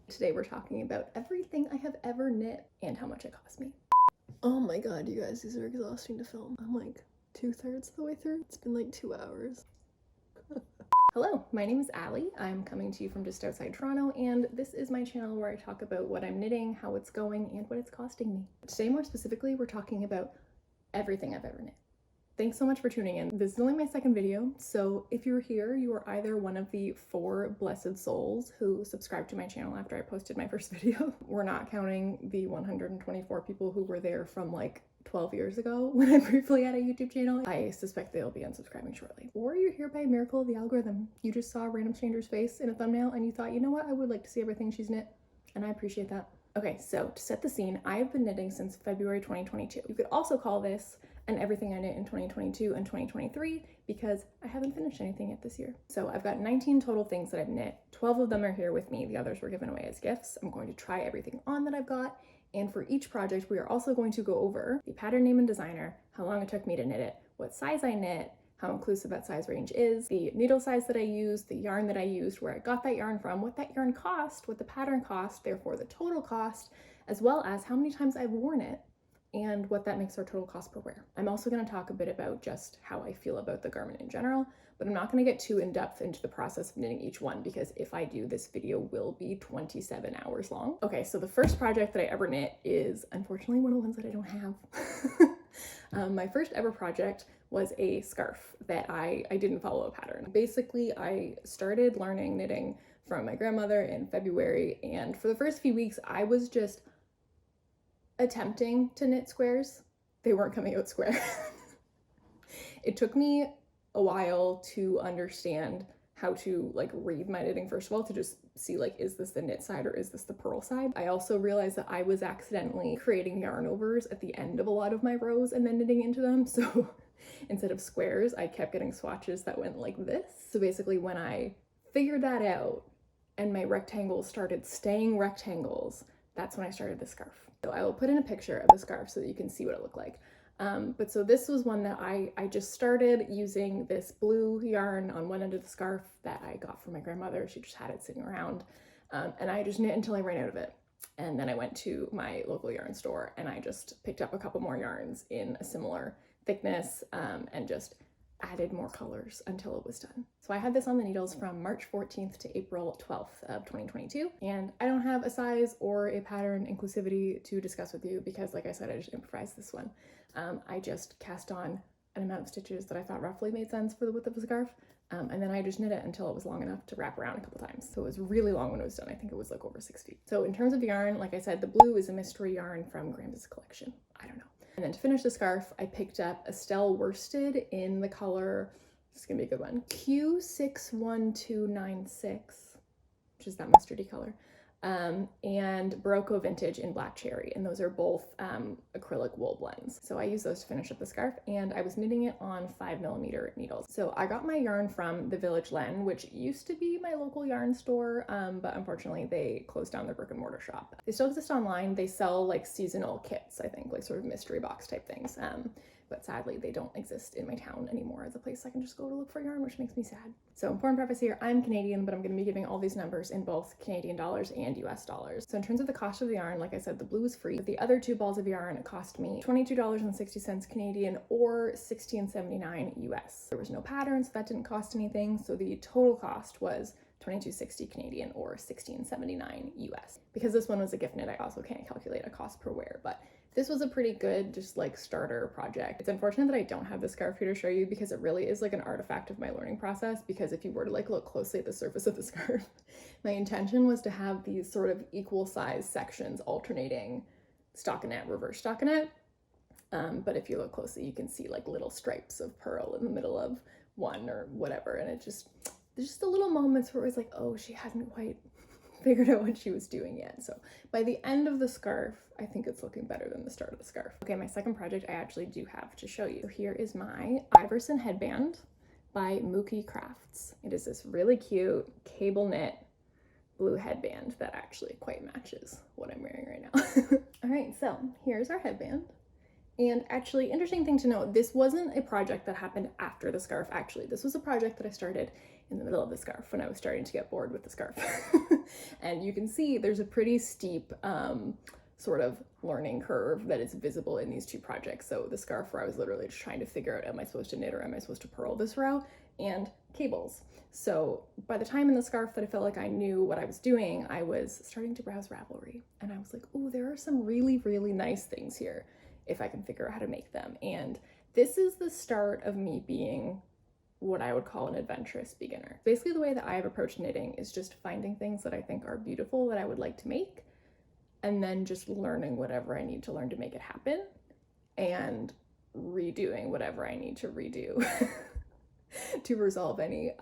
Today we're talking about everything I have ever knit and how much it cost me. Oh my god, you guys, these are exhausting to film. I'm like 2/3 of the way through. It's been like 2 hours. Hello, my name is Allie. I'm coming to you from just outside Toronto, and this is my channel where I talk about what I'm knitting, how it's going, and what it's costing me. Today, more specifically, we're talking about everything I've ever knit. Thanks so much for tuning in. This is only my second video, so if you're here, you are either one of the 4 blessed souls who subscribed to my channel after I posted my first video. We're not counting the 124 people who were there from like 12 years ago when I briefly had a YouTube channel. I suspect they'll be unsubscribing shortly. Or you're here by a miracle of the algorithm. You just saw a random stranger's face in a thumbnail and you thought, you know what, I would like to see everything she's knit, and I appreciate that. Okay, so to set the scene, I have been knitting since February 2022. You could also call this an everything I knit in 2022 and 2023 because I haven't finished anything yet this year. So I've got 19 total things that I've knit. 12 of them are here with me. The others were given away as gifts. I'm going to try everything on that I've got. And for each project, we are also going to go over the pattern name and designer, how long it took me to knit it, what size I knit, how inclusive that size range is, the needle size that I used, the yarn that I used, where I got that yarn from, what that yarn cost, what the pattern cost, therefore the total cost, as well as how many times I've worn it and what that makes our total cost per wear. I'm also going to talk a bit about just how I feel about the garment in general, but I'm not going to get too in depth into the process of knitting each one because if I do, this video will be 27 hours long. Okay, so the first project that I ever knit is unfortunately one of the ones that I don't have. My first ever project was a scarf that I didn't follow a pattern. Basically, I started learning knitting from my grandmother in February, and for the first few weeks, I was just attempting to knit squares. They weren't coming out square. It took me a while to understand how to like read my knitting, first of all, to just see like, is this the knit side or is this the purl side? I also realized that I was accidentally creating yarn overs at the end of a lot of my rows and then knitting into them. So instead of squares, I kept getting swatches that went like this. So basically when I figured that out and my rectangles started staying rectangles, that's when I started the scarf. So I will put in a picture of the scarf so that you can see what it looked like. But so this was one that I just started using this blue yarn on one end of the scarf that I got from my grandmother. She just had it sitting around. And I just knit until I ran out of it. And then I went to my local yarn store and I just picked up a couple more yarns in a similar thickness and just added more colors until it was done. So I had this on the needles from March 14th to April 12th of 2022. And I don't have a size or a pattern inclusivity to discuss with you because like I said, I just improvised this one. I just cast on an amount of stitches that I thought roughly made sense for the width of the scarf. And then I just knit it until it was long enough to wrap around a couple times. So it was really long when it was done. I think it was like over 6 feet. So in terms of yarn, like I said, the blue is a mystery yarn from Graham's collection. I don't know. And then to finish the scarf, I picked up Estelle worsted in the color, this is gonna be a good one, Q61296, which is that mustardy color, and Barocco Vintage in Black Cherry, and those are both acrylic wool blends. So I used those to finish up the scarf, and I was knitting it on 5mm needles. So I got my yarn from the Village Len, which used to be my local yarn store, but unfortunately they closed down their brick and mortar shop. They still exist online. They sell like seasonal kits, I think, like sort of mystery box type things. But sadly they don't exist in my town anymore as a place I can just go to look for yarn, which makes me sad. So important preface here, I'm Canadian, but I'm going to be giving all these numbers in both Canadian dollars and US dollars. So in terms of the cost of the yarn, like I said, the blue is free. The other 2 balls of yarn cost me $22.60 Canadian or $16.79 US. There was no pattern, so that didn't cost anything. So the total cost was $22.60 Canadian or $16.79 US. Because this one was a gift knit, I also can't calculate a cost per wear, but this was a pretty good just like starter project. It's unfortunate that I don't have the scarf here to show you because it really is like an artifact of my learning process, because if you were to like look closely at the surface of the scarf, my intention was to have these sort of equal size sections alternating stockinette, reverse stockinette. But if you look closely, you can see like little stripes of purl in the middle of one or whatever. And it just, there's just the little moments where it was like, oh, she hadn't quite figured out what she was doing yet. So by the end of the scarf, I think it's looking better than the start of the scarf. Okay, my second project I actually do have to show you. So here is my Iverson Headband by Mookie Crafts. It is this really cute cable knit blue headband that actually quite matches what I'm wearing right now. All right, so here's our headband. And actually, interesting thing to note, this wasn't a project that happened after the scarf, actually. This was a project that I started in the middle of the scarf when I was starting to get bored with the scarf. And you can see there's a pretty steep sort of learning curve that is visible in these two projects. So the scarf where I was literally just trying to figure out, am I supposed to knit or am I supposed to purl this row, and cables. So by the time in the scarf that I felt like I knew what I was doing, I was starting to browse Ravelry, and I was like, oh, there are some really, really nice things here if I can figure out how to make them. And this is the start of me being what I would call an adventurous beginner. Basically, the way that I have approached knitting is just finding things that I think are beautiful that I would like to make, and then just learning whatever I need to learn to make it happen, and redoing whatever I need to redo to resolve any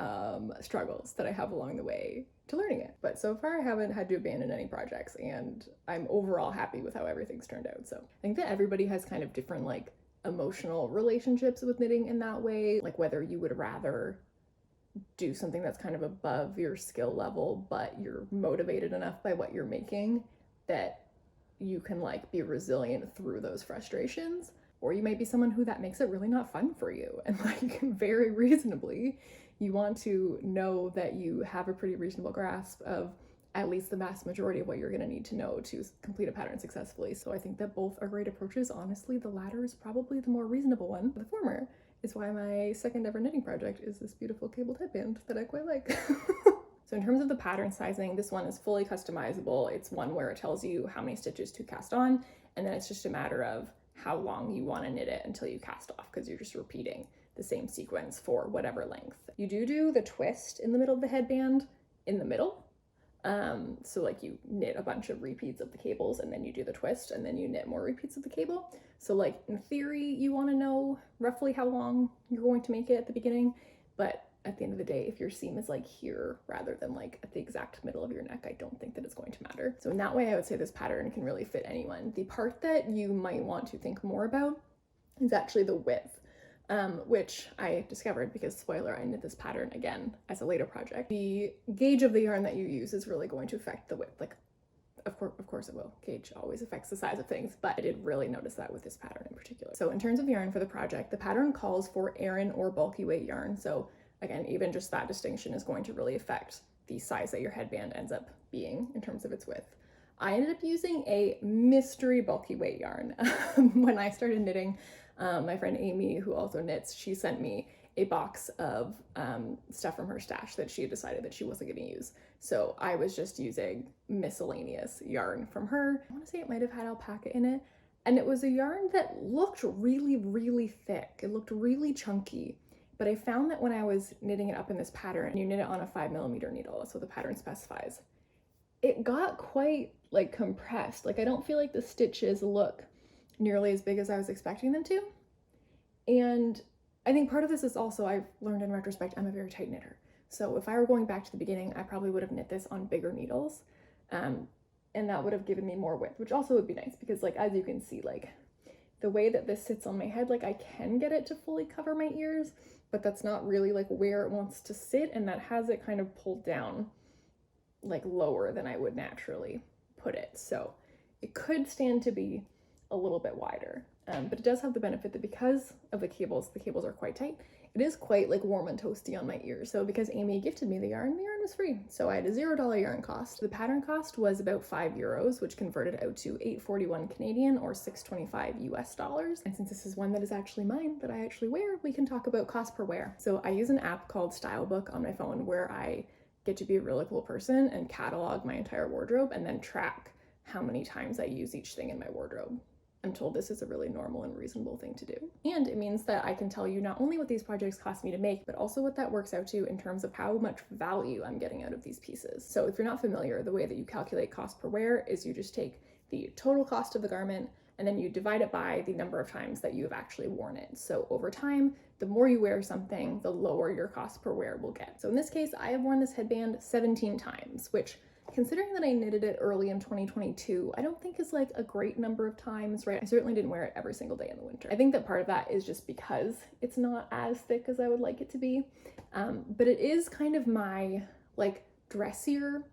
struggles that I have along the way to learning it. But so far I haven't had to abandon any projects, and I'm overall happy with how everything's turned out. So I think that everybody has kind of different like emotional relationships with knitting in that way, like whether you would rather do something that's kind of above your skill level, but you're motivated enough by what you're making that you can like be resilient through those frustrations, or you might be someone who that makes it really not fun for you, and like very reasonably you want to know that you have a pretty reasonable grasp of at least the vast majority of what you're going to need to know to complete a pattern successfully. So I think that both are great approaches. Honestly, the latter is probably the more reasonable one. The former is why my second ever knitting project is this beautiful cabled headband that I quite like. So in terms of the pattern sizing, this one is fully customizable. It's one where it tells you how many stitches to cast on, and then it's just a matter of how long you want to knit it until you cast off, because you're just repeating the same sequence for whatever length. You do the twist in the middle of the headband in the middle. So like you knit a bunch of repeats of the cables, and then you do the twist, and then you knit more repeats of the cable. So like in theory, you want to know roughly how long you're going to make it at the beginning, but at the end of the day, if your seam is like here rather than like at the exact middle of your neck, I don't think that it's going to matter. So in that way, I would say this pattern can really fit anyone. The part that you might want to think more about is actually the width, which I discovered because, spoiler, I knit this pattern again as a later project. The gauge of the yarn that you use is really going to affect the width. Like, of course it will. Gauge always affects the size of things, but I did really notice that with this pattern in particular. So in terms of yarn for the project, the pattern calls for Aran or bulky weight yarn. So again, even just that distinction is going to really affect the size that your headband ends up being in terms of its width. I ended up using a mystery bulky weight yarn. When I started knitting, my friend Amy, who also knits, she sent me a box of stuff from her stash that she had decided that she wasn't going to use. So I was just using miscellaneous yarn from her. I want to say it might have had alpaca in it. And it was a yarn that looked really, really thick. It looked really chunky. But I found that when I was knitting it up in this pattern, and you knit it on a 5mm needle, that's what the pattern specifies, it got quite like compressed. Like I don't feel like the stitches look nearly as big as I was expecting them to. And I think part of this is also, I've learned in retrospect, I'm a very tight knitter. So if I were going back to the beginning, I probably would have knit this on bigger needles. And that would have given me more width, which also would be nice because like, as you can see, like the way that this sits on my head, like I can get it to fully cover my ears, but that's not really like where it wants to sit. And that has it kind of pulled down like lower than I would naturally put it. So it could stand to be a little bit wider. But it does have the benefit that because of the cables are quite tight, it is quite like warm and toasty on my ears. So because Amy gifted me the yarn was free. So I had a $0 yarn cost. The pattern cost was about €5, which converted out to $8.41 Canadian or $6.25 US dollars. And since this is one that is actually mine, that I actually wear, we can talk about cost per wear. So I use an app called Stylebook on my phone where I get to be a really cool person and catalog my entire wardrobe and then track how many times I use each thing in my wardrobe. I'm told this is a really normal and reasonable thing to do. And it means that I can tell you not only what these projects cost me to make, but also what that works out to in terms of how much value I'm getting out of these pieces. So if you're not familiar, the way that you calculate cost per wear is you just take the total cost of the garment and then you divide it by the number of times that you have actually worn it. So over time, the more you wear something, the lower your cost per wear will get. So in this case, I have worn this headband 17 times, which, considering that I knitted it early in 2022, I don't think is like a great number of times, right? I certainly didn't wear it every single day in the winter. I think that part of that is just because it's not as thick as I would like it to be. But it is kind of my like dressier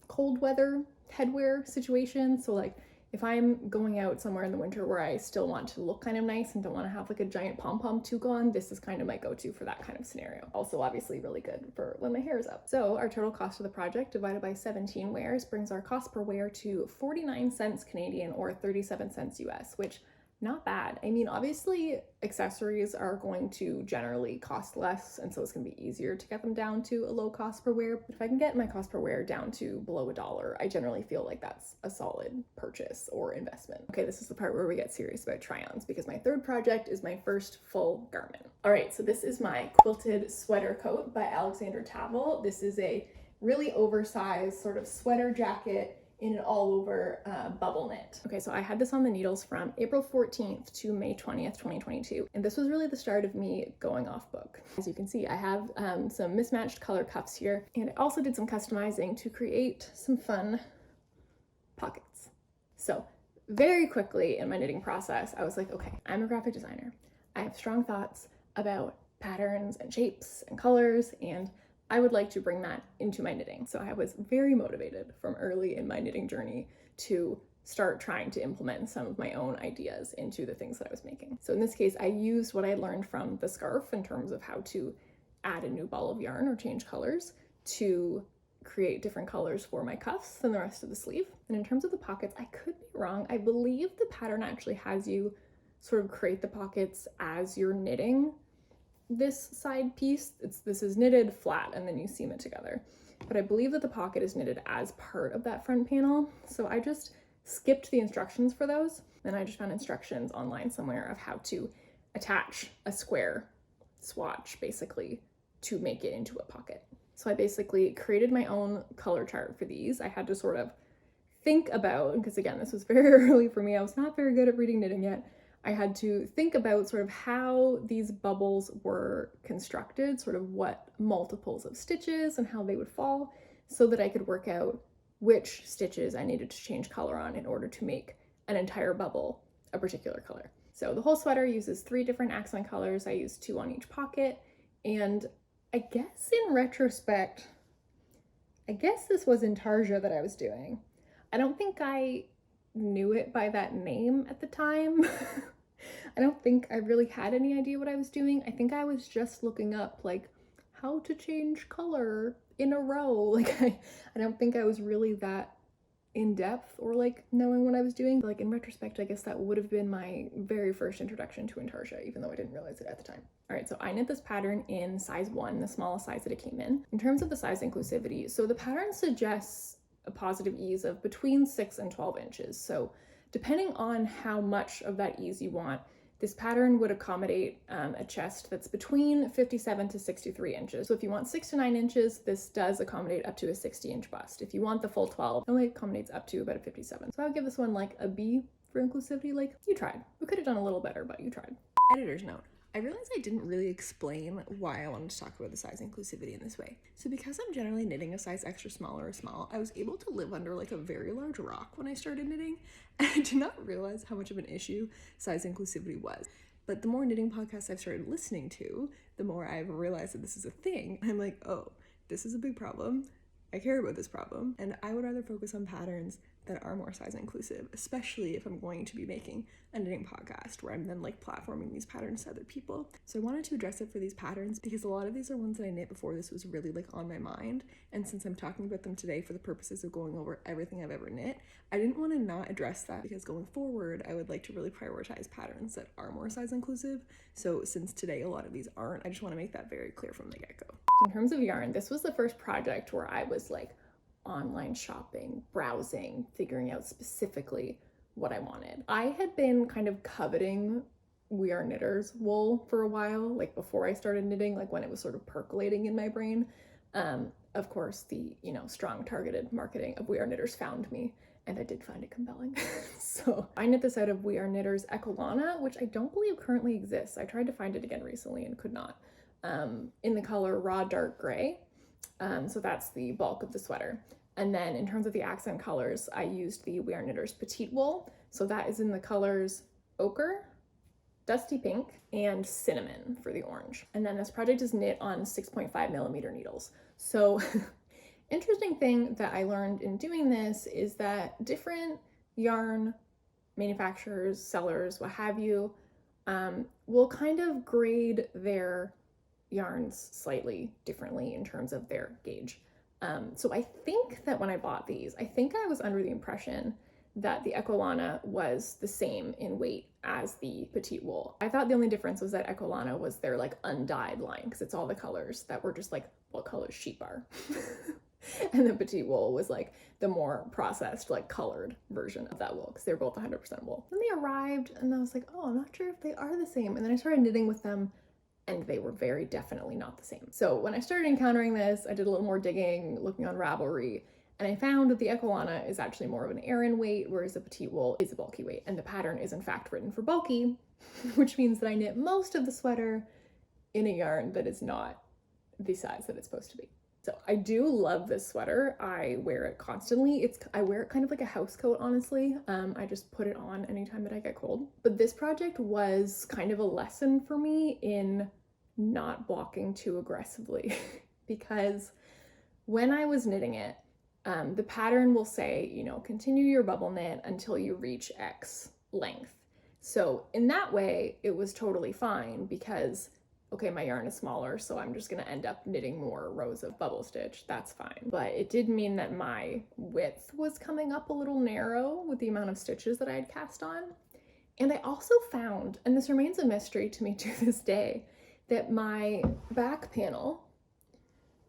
cold weather headwear situation. So like if I'm going out somewhere in the winter where I still want to look kind of nice and don't want to have like a giant pom-pom toque on, this is kind of my go-to for that kind of scenario. Also obviously really good for when my hair is up. So our total cost of the project divided by 17 wears brings our cost per wear to 49 cents Canadian or 37 cents US, which not bad. I mean, obviously accessories are going to generally cost less, and so it's gonna be easier to get them down to a low cost per wear. But if I can get my cost per wear down to below $1, I generally feel like that's a solid purchase or investment. Okay, this is the part where we get serious about try-ons, because my third project is my first full garment. All right, so this is my quilted sweater coat by Alexander Tavel. This is a really oversized sort of sweater jacket in an all over bubble knit. Okay, so I had this on the needles from April 14th to May 20th, 2022. And this was really the start of me going off book. As you can see, I have some mismatched color cuffs here. And I also did some customizing to create some fun pockets. So very quickly in my knitting process, I was like, okay, I'm a graphic designer. I have strong thoughts about patterns and shapes and colors, and I would like to bring that into my knitting. So I was very motivated from early in my knitting journey to start trying to implement some of my own ideas into the things that I was making. So in this case, I used what I learned from the scarf in terms of how to add a new ball of yarn or change colors to create different colors for my cuffs and the rest of the sleeve. And in terms of the pockets, I could be wrong. I believe the pattern actually has you sort of create the pockets as you're knitting this side piece. This is knitted flat and then you seam it together. But I believe that the pocket is knitted as part of that front panel. So I just skipped the instructions for those. And I just found instructions online somewhere of how to attach a square swatch basically to make it into a pocket. So I basically created my own color chart for these. I had to sort of think about, because again, this was very early for me. I was not very good at reading knitting yet. I had to think about sort of how these bubbles were constructed, sort of what multiples of stitches and how they would fall, so that I could work out which stitches I needed to change color on in order to make an entire bubble a particular color. So the whole sweater uses 3 different accent colors. I used 2 on each pocket, and I guess in retrospect, I guess this was Intarsia that I was doing. I don't think I knew it by that name at the time. I don't think I really had any idea what I was doing. I think I was just looking up like how to change color in a row. Like I don't think I was really that in depth or like knowing what I was doing. Like in retrospect, I guess that would have been my very first introduction to Intarsia, even though I didn't realize it at the time. All right, so I knit this pattern in size 1, the smallest size that it came in. In terms of the size inclusivity, so the pattern suggests a positive ease of between 6 and 12 inches. So depending on how much of that ease you want, this pattern would accommodate a chest that's between 57 to 63 inches. So if you want 6 to 9 inches, this does accommodate up to a 60-inch bust. If you want the full 12, it only accommodates up to about a 57. So I would give this one like a B for inclusivity. Like, you tried. We could have done a little better, but you tried. Editor's note. I realized I didn't really explain why I wanted to talk about the size inclusivity in this way. So because I'm generally knitting a size extra small or small, I was able to live under like a very large rock when I started knitting, and I did not realize how much of an issue size inclusivity was. But the more knitting podcasts I've started listening to, the more I've realized that this is a thing. I'm like, oh, this is a big problem. I care about this problem, and I would rather focus on patterns that are more size inclusive, especially if I'm going to be making a knitting podcast where I'm then like platforming these patterns to other people. So I wanted to address it for these patterns because a lot of these are ones that I knit before this was really like on my mind. And since I'm talking about them today for the purposes of going over everything I've ever knit, I didn't want to not address that because going forward, I would like to really prioritize patterns that are more size inclusive. So since today a lot of these aren't, I just want to make that very clear from the get-go. In terms of yarn, this was the first project where I was like online shopping, browsing, figuring out specifically what I wanted. I had been kind of coveting We Are Knitters wool for a while, like before I started knitting, like when it was sort of percolating in my brain. Of course, the, strong targeted marketing of We Are Knitters found me, and I did find it compelling. So I knit this out of We Are Knitters Ecolana, which I don't believe currently exists. I tried to find it again recently and could not. In the color Raw Dark Gray. So that's the bulk of the sweater. And then in terms of the accent colors, I used the We Are Knitters Petite Wool. So that is in the colors Ochre, Dusty Pink, and Cinnamon for the orange. And then this project is knit on 6.5 millimeter needles. So interesting thing that I learned in doing this is that different yarn manufacturers, sellers, what have you, will kind of grade their yarns slightly differently in terms of their gauge. So I think that when I bought these, I think I was under the impression that the Ecolana was the same in weight as the Petite Wool. I thought the only difference was that Ecolana was their like undyed line, because it's all the colors that were just like what colors sheep are. And the Petite Wool was like the more processed, like colored version of that wool, because they're both 100% wool. Then they arrived and I was like, oh, I'm not sure if they are the same. And then I started knitting with them and they were very definitely not the same. So when I started encountering this, I did a little more digging, looking on Ravelry, and I found that the Ecolana is actually more of an Aran weight, whereas the Petite Wool is a bulky weight. And the pattern is in fact written for bulky, which means that I knit most of the sweater in a yarn that is not the size that it's supposed to be. So I do love this sweater. I wear it constantly. I wear it kind of like a house coat, honestly. I just put it on anytime that I get cold. But this project was kind of a lesson for me in not blocking too aggressively because when I was knitting it, the pattern will say, you know, continue your bubble knit until you reach X length. So in that way, it was totally fine because, okay, my yarn is smaller, so I'm just gonna end up knitting more rows of bubble stitch. That's fine. But it did mean that my width was coming up a little narrow with the amount of stitches that I had cast on. And I also found, and this remains a mystery to me to this day, that my back panel,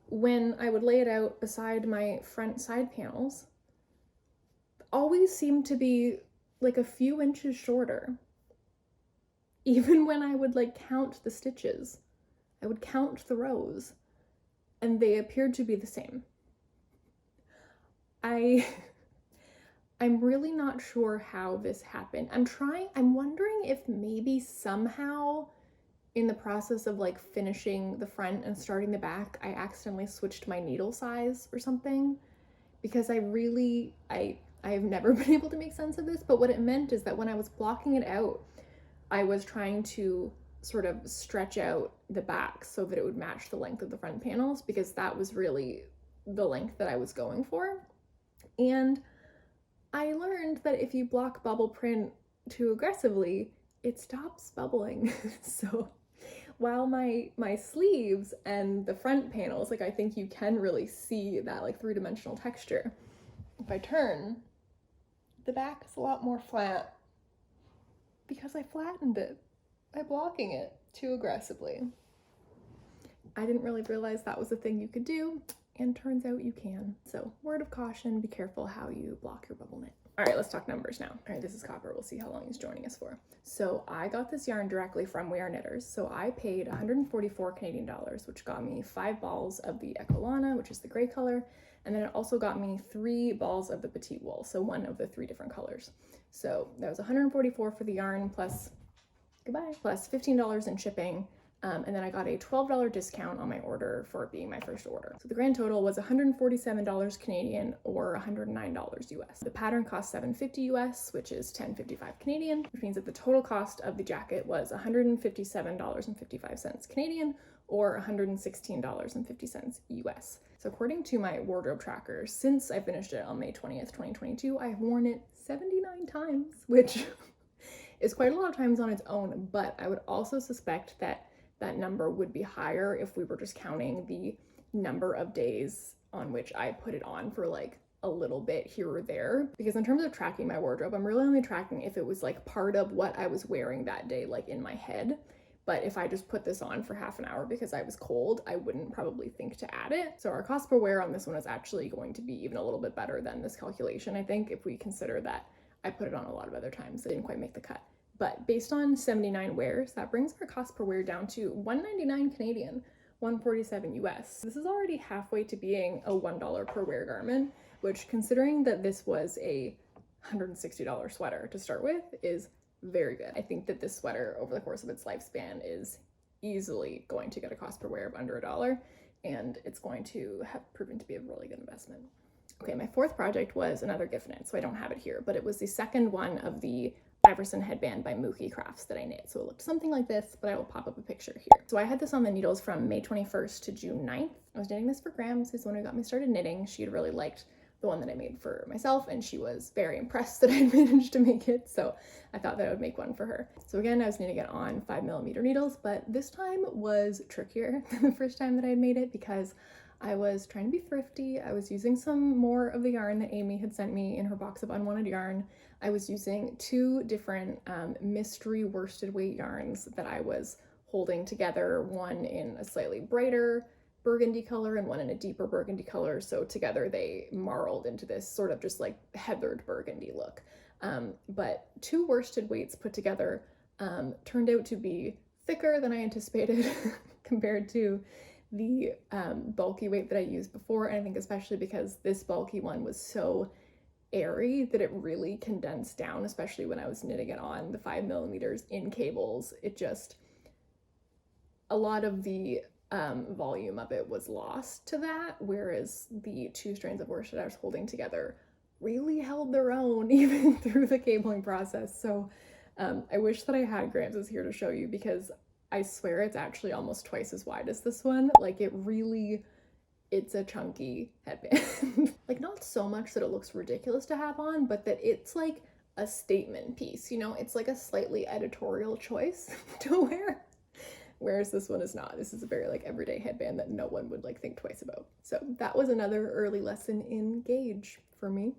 when I would lay it out beside my front side panels, always seemed to be like a few inches shorter. Even when I would like count the stitches, I would count the rows and they appeared to be the same. I'm really not sure how this happened. I'm wondering if maybe somehow in the process of like finishing the front and starting the back, I accidentally switched my needle size or something, because I have never been able to make sense of this. But what it meant is that when I was blocking it out, I was trying to sort of stretch out the back so that it would match the length of the front panels, because that was really the length that I was going for. And I learned that if you block bubble print too aggressively, it stops bubbling. So while my sleeves and the front panels, like I think you can really see that like three-dimensional texture. If I turn, the back is a lot more flat because I flattened it by blocking it too aggressively. I didn't really realize that was a thing you could do, and turns out you can. So word of caution, be careful how you block your bubble knit. All right, let's talk numbers now. All right, this is Copper. We'll see how long he's joining us for. So I got this yarn directly from We Are Knitters. So I paid 144 Canadian dollars, which got me 5 balls of the Ecolana, which is the gray color. And then it also got me 3 balls of the Petite Wool, so one of the 3 different colors. So that was 144 for the yarn plus, goodbye, plus $15 in shipping. And then I got a $12 discount on my order for it being my first order. So the grand total was $147 Canadian or $109 US. The pattern cost $7.50 US, which is $10.55 Canadian, which means that the total cost of the jacket was $157.55 Canadian or $116.50 US. So according to my wardrobe tracker, since I finished it on May 20th, 2022, I've worn it 79 times, which is quite a lot of times on its own, but I would also suspect that that number would be higher if we were just counting the number of days on which I put it on for like a little bit here or there. Because in terms of tracking my wardrobe, I'm really only tracking if it was like part of what I was wearing that day, like in my head. But if I just put this on for half an hour because I was cold, I wouldn't probably think to add it. So our cost per wear on this one is actually going to be even a little bit better than this calculation, I think, if we consider that I put it on a lot of other times that didn't quite make the cut. But based on 79 wears, that brings our cost per wear down to $199 Canadian, $147 US. This is already halfway to being a $1 per wear garment, which, considering that this was a $160 sweater to start with, is very good. I think that this sweater over the course of its lifespan is easily going to get a cost per wear of under $1, and it's going to have proven to be a really good investment. Okay, my fourth project was another gift knit, so I don't have it here, but it was the second one of the Iverson Headband by Mookie Crafts that I knit. So it looked something like this, but I will pop up a picture here. So I had this on the needles from May 21st to June 9th. I was knitting this for Grams, who's the one who got me started knitting. She had really liked the one that I made for myself, and she was very impressed that I had managed to make it, so I thought that I would make one for her. So again, I was knitting it on 5mm needles, but this time was trickier than the first time that I had made it because I was trying to be thrifty. I was using some more of the yarn that Amy had sent me in her box of unwanted yarn. I was using 2 different mystery worsted weight yarns that I was holding together, one in a slightly brighter burgundy color and one in a deeper burgundy color. So together they marled into this sort of just like heathered burgundy look. But 2 worsted weights put together turned out to be thicker than I anticipated compared to the bulky weight that I used before. And I think especially because this bulky one was so airy that it really condensed down, especially when I was knitting it on the 5mm in cables. It just, a lot of the volume of it was lost to that, whereas the 2 strands of worsted I was holding together really held their own even through the cabling process. So I wish that I had Gramps here to show you, because I swear it's actually almost twice as wide as this one. Like it's a chunky headband. Like not so much that it looks ridiculous to have on, but that it's like a statement piece, you know? It's like a slightly editorial choice to wear. Whereas this one is not. This is a very like everyday headband that no one would like think twice about. So that was another early lesson in gauge for me.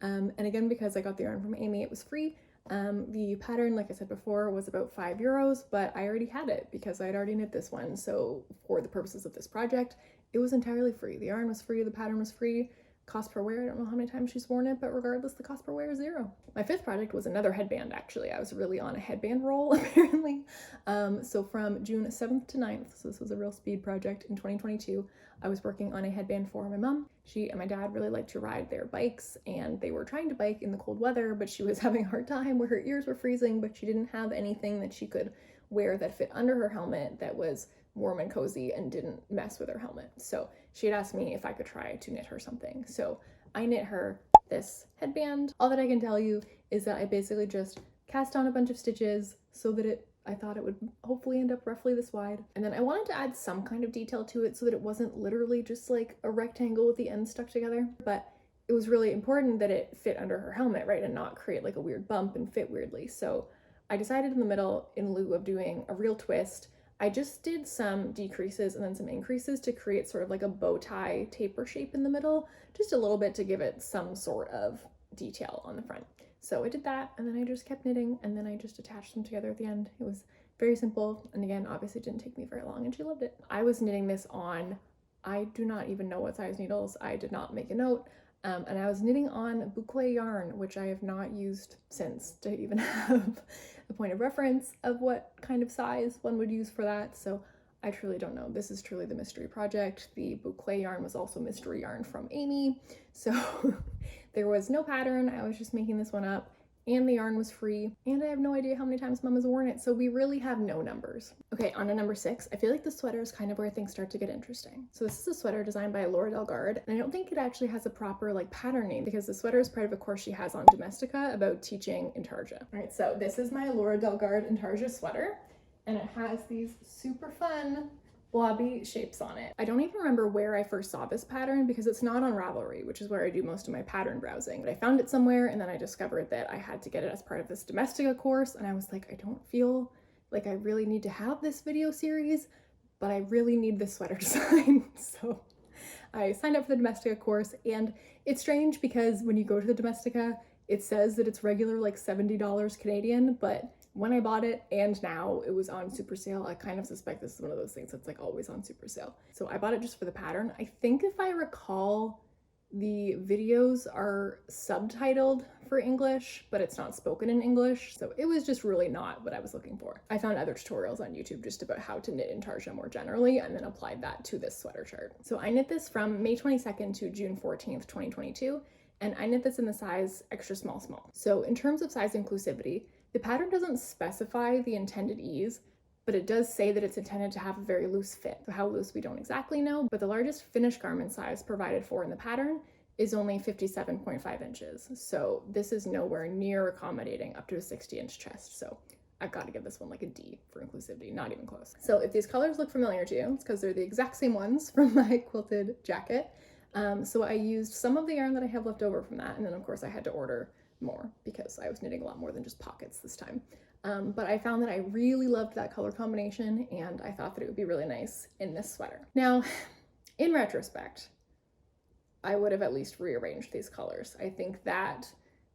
And again, because I got the yarn from Amy, it was free. The pattern, like I said before, was about €5, but I already had it because I had already knit this one. So for the purposes of this project, it was entirely free. The yarn was free, the pattern was free. Cost per wear, I don't know how many times she's worn it, but regardless, the cost per wear is 0. My 5th project was another headband, actually. I was really on a headband roll, apparently. So from June 7th to 9th, so this was a real speed project in 2022, I was working on a headband for my mom. She and my dad really liked to ride their bikes, and they were trying to bike in the cold weather, but she was having a hard time where her ears were freezing, but she didn't have anything that she could wear that fit under her helmet that was warm and cozy and didn't mess with her helmet. So she had asked me if I could try to knit her something. So I knit her this headband. All that I can tell you is that I basically just cast on a bunch of stitches so that I thought it would hopefully end up roughly this wide. And then I wanted to add some kind of detail to it so that it wasn't literally just like a rectangle with the ends stuck together. But it was really important that it fit under her helmet, right? And not create like a weird bump and fit weirdly. So I decided in the middle, in lieu of doing a real twist, I just did some decreases and then some increases to create sort of like a bow tie taper shape in the middle, just a little bit to give it some sort of detail on the front. So I did that, and then I just kept knitting, and then I just attached them together at the end. It was very simple, and again, obviously it didn't take me very long, and she loved it. I was knitting this on, I do not even know what size needles, I did not make a note, and I was knitting on boucle yarn, which I have not used since to even have a point of reference of what kind of size one would use for that, so I truly don't know. This is truly the mystery project. The boucle yarn was also mystery yarn from Amy, so there was no pattern. I was just making this one up, and the yarn was free, and I have no idea how many times Mom has worn it, so we really have no numbers. Okay, on to number 6. I feel like the sweater is kind of where things start to get interesting. So this is a sweater designed by Laura Dalgaard, and I don't think it actually has a proper like pattern name because the sweater is part of a course she has on Domestika about teaching intarsia. All right, so this is my Laura Dalgaard intarsia sweater, and it has these super fun blobby shapes on it. I don't even remember where I first saw this pattern because it's not on Ravelry, which is where I do most of my pattern browsing. But I found it somewhere, and then I discovered that I had to get it as part of this Domestika course, and I was like, I don't feel like I really need to have this video series, but I really need this sweater design. So I signed up for the Domestika course, and it's strange because when you go to the Domestika, it says that it's regular like $70 Canadian, but when I bought it and now it was on super sale, I kind of suspect this is one of those things that's like always on super sale. So I bought it just for the pattern. I think if I recall, the videos are subtitled for English, but it's not spoken in English. So it was just really not what I was looking for. I found other tutorials on YouTube just about how to knit intarsia more generally and then applied that to this sweater chart. So I knit this from May 22nd to June 14th, 2022. And I knit this in the size extra small, small. So in terms of size inclusivity, the pattern doesn't specify the intended ease, but it does say that it's intended to have a very loose fit. So how loose we don't exactly know, but the largest finished garment size provided for in the pattern is only 57.5 inches. So this is nowhere near accommodating up to a 60-inch chest. So I've got to give this one like a D for inclusivity, not even close. So if these colors look familiar to you, it's because they're the exact same ones from my quilted jacket. So I used some of the yarn that I have left over from that, and then of course I had to order more because I was knitting a lot more than just pockets this time. But I found that I really loved that color combination, and I thought that it would be really nice in this sweater. Now, in retrospect, I would have at least rearranged these colors. I think that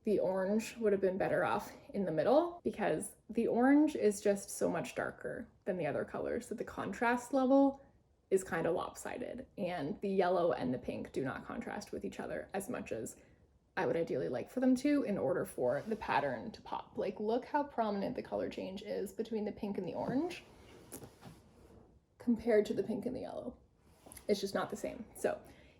the orange would have been better off in the middle because the orange is just so much darker than the other colors that the contrast level is kind of lopsided, and the yellow and the pink do not contrast with each other as much as I would ideally like for them to in order for the pattern to pop. Like, look how prominent the color change is between the pink and the orange compared to the pink and the yellow. It's just not the same. So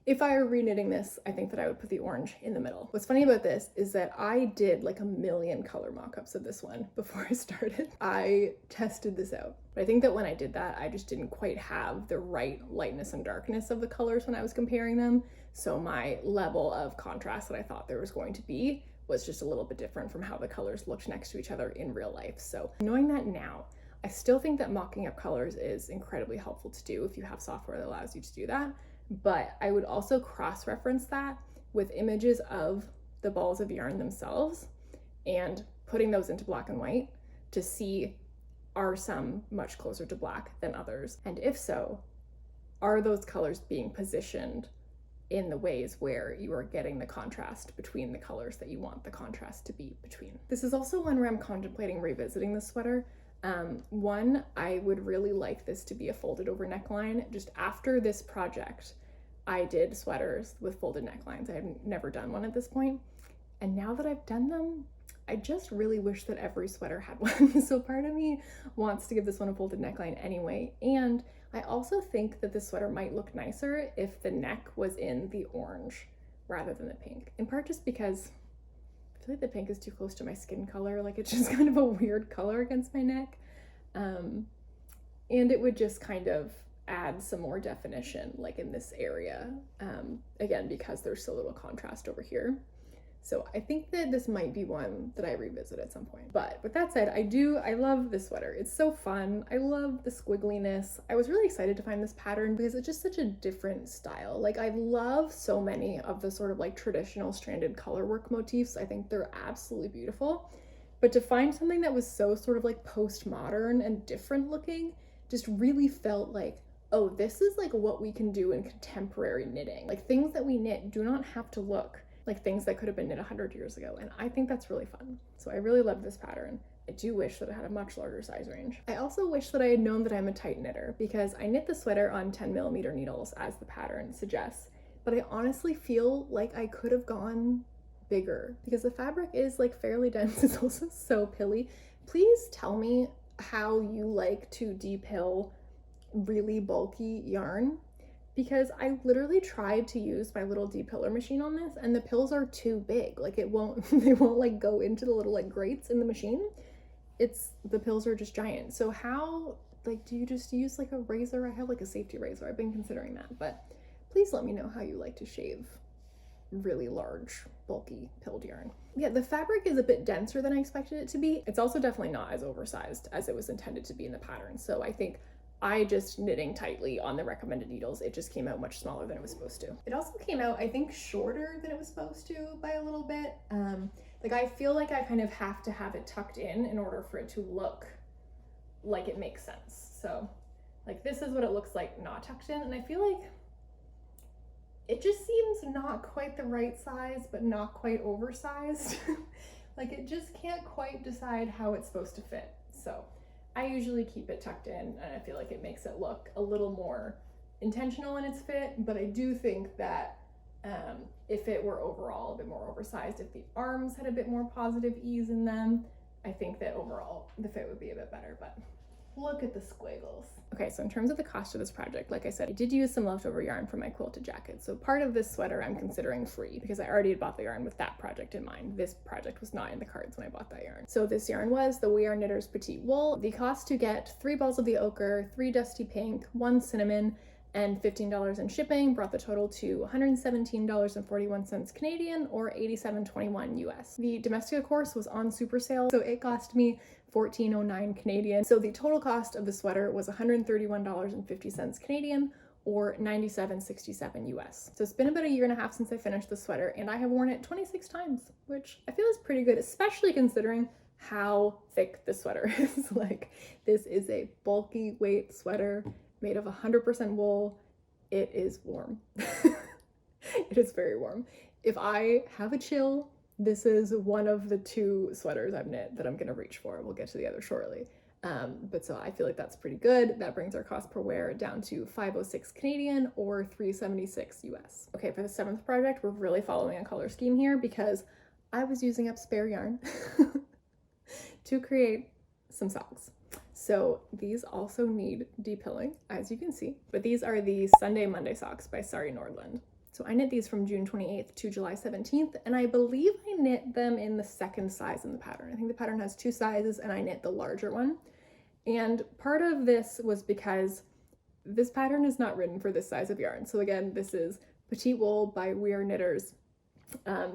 if I were reknitting this, I think that I would put the orange in the middle. What's funny about this is that I did like a million color mock-ups of this one before I started. I tested this out, but I think that when I did that, I just didn't quite have the right lightness and darkness of the colors when I was comparing them. So my level of contrast that I thought there was going to be was just a little bit different from how the colors looked next to each other in real life. So knowing that now, I still think that mocking up colors is incredibly helpful to do if you have software that allows you to do that. But I would also cross-reference that with images of the balls of yarn themselves and putting those into black and white to see, are some much closer to black than others? And if so, are those colors being positioned in the ways where you are getting the contrast between the colors that you want the contrast to be between? This is also one where I'm contemplating revisiting the sweater. One, I would really like this to be a folded over neckline. Just after this project, I did sweaters with folded necklines. I had never done one at this point. And now that I've done them, I just really wish that every sweater had one. So part of me wants to give this one a folded neckline anyway. And I also think that this sweater might look nicer if the neck was in the orange rather than the pink. In part just because I feel like the pink is too close to my skin color. Like, it's just kind of a weird color against my neck. And it would just kind of add some more definition like in this area. Again, because there's so little contrast over here. So I think that this might be one that I revisit at some point. But with that said, I love this sweater. It's so fun. I love the squiggliness. I was really excited to find this pattern because it's just such a different style. Like, I love so many of the sort of like traditional stranded colorwork motifs. I think they're absolutely beautiful. But to find something that was so sort of like postmodern and different looking just really felt like, oh, this is like what we can do in contemporary knitting. Like, things that we knit do not have to look like things that could have been knit 100 years ago. And I think that's really fun. So I really love this pattern. I do wish that it had a much larger size range. I also wish that I had known that I'm a tight knitter because I knit the sweater on 10mm needles as the pattern suggests, but I honestly feel like I could have gone bigger because the fabric is like fairly dense. It's also so pilly. Please tell me how you like to depill really bulky yarn, because I literally tried to use my little depiller machine on this and the pills are too big. Like, it won't, they won't like go into the little like grates in the machine. The pills are just giant. So how, like, do you just use like a razor? I have like a safety razor. I've been considering that, but please let me know how you like to shave really large, bulky pilled yarn. Yeah, the fabric is a bit denser than I expected it to be. It's also definitely not as oversized as it was intended to be in the pattern. So I think I just knitting tightly on the recommended needles, it just came out much smaller than it was supposed to. It also came out, I think, shorter than it was supposed to by a little bit. Like, I feel like I kind of have to have it tucked in order for it to look like it makes sense. So like, this is what it looks like not tucked in, and I feel like it just seems not quite the right size, but not quite oversized. Like, it just can't quite decide how it's supposed to fit. So I usually keep it tucked in, and I feel like it makes it look a little more intentional in its fit, but I do think that if it were overall a bit more oversized, if the arms had a bit more positive ease in them, I think that overall the fit would be a bit better, but look at the squiggles. Okay, so in terms of the cost of this project, like I said, I did use some leftover yarn from my quilted jacket. So part of this sweater I'm considering free because I already had bought the yarn with that project in mind. This project was not in the cards when I bought that yarn. So this yarn was the We Are Knitters Petite Wool. The cost to get 3 balls of the ochre, 3 dusty pink, 1 cinnamon, and $15 in shipping brought the total to $117.41 Canadian or $87.21 US. The Domestika course was on super sale, so it cost me $14.09 Canadian. So the total cost of the sweater was $131.50 Canadian or $97.67 US. So it's been about a year and a half since I finished the sweater, and I have worn it 26 times, which I feel is pretty good, especially considering how thick this sweater is. Like, this is a bulky weight sweater made of 100% wool. It is warm. It is very warm. If I have a chill, this is one of the 2 sweaters I've knit that I'm gonna reach for. We'll get to the other shortly. But so I feel like that's pretty good. That brings our cost per wear down to $506 Canadian or $376 US. Okay, for the 7th project, we're really following a color scheme here because I was using up spare yarn to create some socks. So these also need depilling, as you can see, but these are the Sunday Monday socks by Sari Nordland. So I knit these from June 28th to July 17th, and I believe I knit them in the 2nd size in the pattern. I think the pattern has 2 sizes and I knit the larger one. And part of this was because this pattern is not written for this size of yarn. So again, this is Petite Wool by We Are Knitters.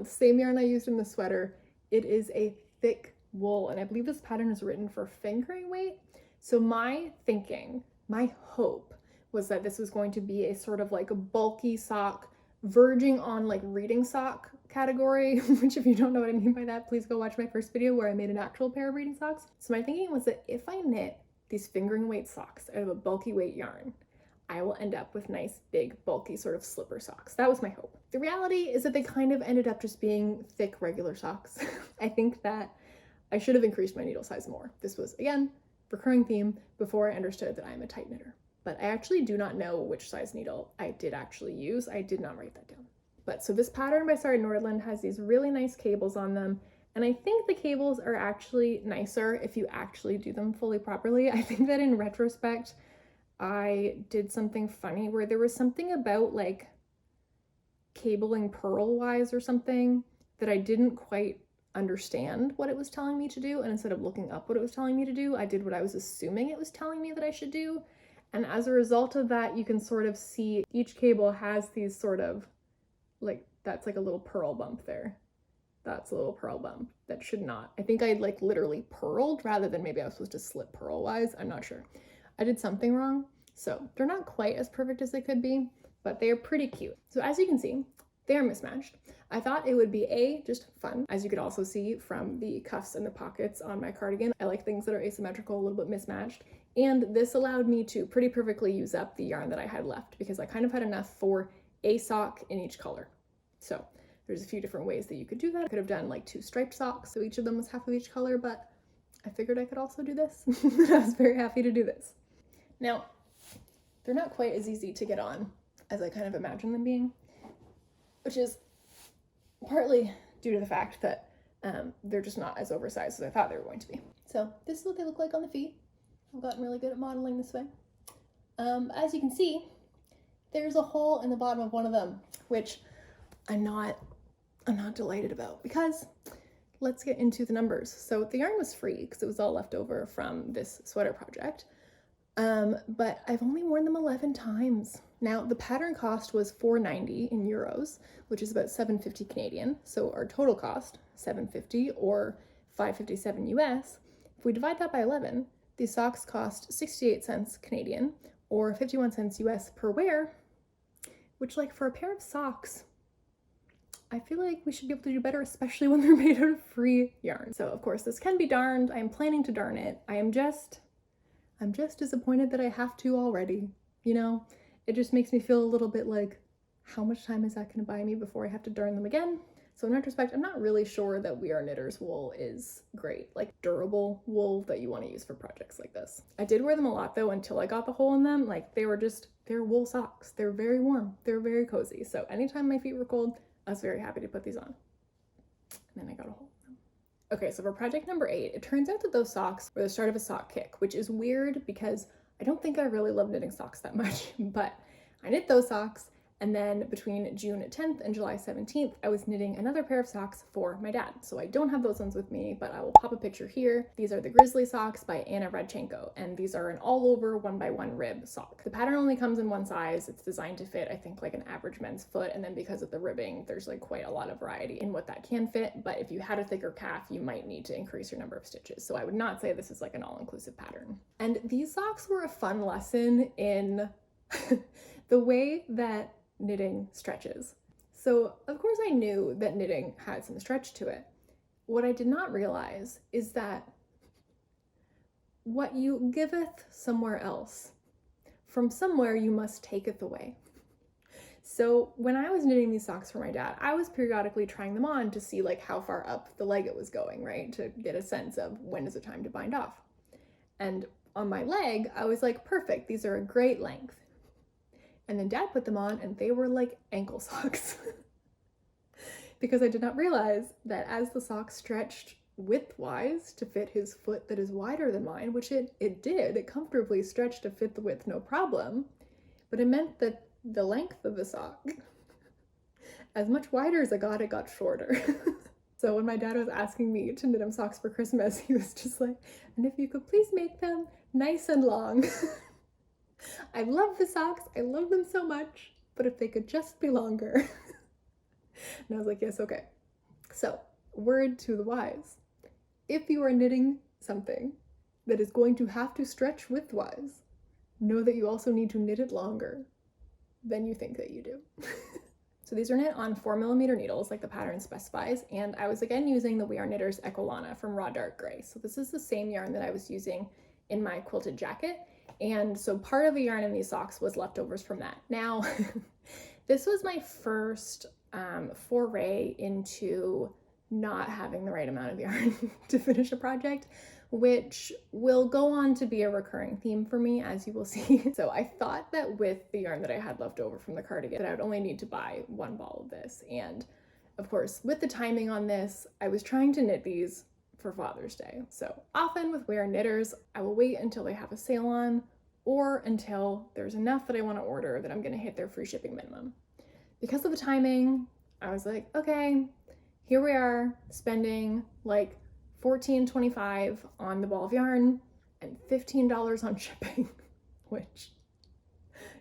Same yarn I used in the sweater. It is a thick wool, and I believe this pattern is written for fingering weight. So my thinking, my hope, was that this was going to be a sort of like a bulky sock, verging on like reading sock category, which if you don't know what I mean by that, please go watch my first video where I made an actual pair of reading socks. So my thinking was that if I knit these fingering weight socks out of a bulky weight yarn, I will end up with nice, big, bulky sort of slipper socks. That was my hope. The reality is that they kind of ended up just being thick, regular socks. I think that I should have increased my needle size more. This was, again, recurring theme before I understood that I'm a tight knitter. But I actually do not know which size needle I did actually use. I did not write that down. But so this pattern by Sari Nordland has these really nice cables on them. And I think the cables are actually nicer if you actually do them fully properly. I think that in retrospect, I did something funny where there was something about like cabling purl-wise or something that I didn't quite understand what it was telling me to do. And instead of looking up what it was telling me to do, I did what I was assuming it was telling me that I should do. And as a result of that, you can sort of see each cable has these sort of like, that's like a little purl bump there. That's a little purl bump that should not. I think I like literally purled rather than maybe I was supposed to slip purl wise. I'm not sure. I did something wrong. So they're not quite as perfect as they could be, but they are pretty cute. So as you can see, they are mismatched. I thought it would be just fun. As you could also see from the cuffs and the pockets on my cardigan, I like things that are asymmetrical, a little bit mismatched. And this allowed me to pretty perfectly use up the yarn that I had left because I kind of had enough for a sock in each color. So there's a few different ways that you could do that. I could have done like 2 striped socks, so each of them was half of each color, but I figured I could also do this. I was very happy to do this. Now, they're not quite as easy to get on as I kind of imagined them being, which is partly due to the fact that they're just not as oversized as I thought they were going to be. So this is what they look like on the feet. I've gotten really good at modeling this way. As you can see, there's a hole in the bottom of one of them, which I'm not delighted about because let's get into the numbers. So the yarn was free because it was all left over from this sweater project. But I've only worn them 11 times. Now the pattern cost was $4.90 in euros, which is about $7.50 Canadian. So our total cost, $7.50 or $5.57 US. If we divide that by 11, these socks cost 68 cents Canadian or 51 cents US per wear, which like for a pair of socks, I feel like we should be able to do better, especially when they're made out of free yarn. So of course this can be darned. I am planning to darn it. I'm just disappointed that I have to already, you know? It just makes me feel a little bit like, how much time is that gonna buy me before I have to darn them again? So in retrospect, I'm not really sure that We Are Knitters wool is great, like durable wool that you wanna use for projects like this. I did wear them a lot though until I got the hole in them. Like they're wool socks. They're very warm, they're very cozy. So anytime my feet were cold, I was very happy to put these on. And then I got a hole in them. Okay, so for project number 8, it turns out that those socks were the start of a sock kick, which is weird because I don't think I really love knitting socks that much, but I knit those socks. And then between June 10th and July 17th, I was knitting another pair of socks for my dad. So I don't have those ones with me, but I will pop a picture here. These are the Grizzly Socks by Anna Radchenko, and these are an all-over 1x1 rib sock. The pattern only comes in one size. It's designed to fit, I think, like an average men's foot, and then because of the ribbing, there's like quite a lot of variety in what that can fit, but if you had a thicker calf, you might need to increase your number of stitches. So I would not say this is like an all-inclusive pattern. And these socks were a fun lesson in the way that knitting stretches. So of course I knew that knitting had some stretch to it. What I did not realize is that what you giveth somewhere else, from somewhere you must taketh away. So when I was knitting these socks for my dad, I was periodically trying them on to see like how far up the leg it was going, right? To get a sense of when is it time to bind off. And on my leg, I was like, perfect, these are a great length. And then dad put them on and they were like ankle socks. Because I did not realize that as the sock stretched widthwise to fit his foot that is wider than mine, which it did, it comfortably stretched to fit the width, no problem. But it meant that the length of the sock, as much wider as it got shorter. So when my dad was asking me to knit him socks for Christmas, he was just like, and if you could please make them nice and long. I love the socks, I love them so much, but if they could just be longer. And I was like, yes, okay. So, word to the wise. If you are knitting something that is going to have to stretch widthwise, know that you also need to knit it longer than you think that you do. So these are knit on 4mm needles like the pattern specifies, and I was again using the We Are Knitters Ecolana from Raw Dark Gray. So this is the same yarn that I was using in my quilted jacket, and so part of the yarn in these socks was leftovers from that. Now, this was my first foray into not having the right amount of yarn to finish a project, which will go on to be a recurring theme for me, as you will see. So I thought that with the yarn that I had left over from the cardigan, that I would only need to buy one ball of this. And of course, with the timing on this, I was trying to knit these for Father's Day. So often with We Are Knitters, I will wait until they have a sale on, or until there's enough that I want to order that I'm going to hit their free shipping minimum. Because of the timing, I was like, okay, here we are spending like $14.25 on the ball of yarn and $15 on shipping, which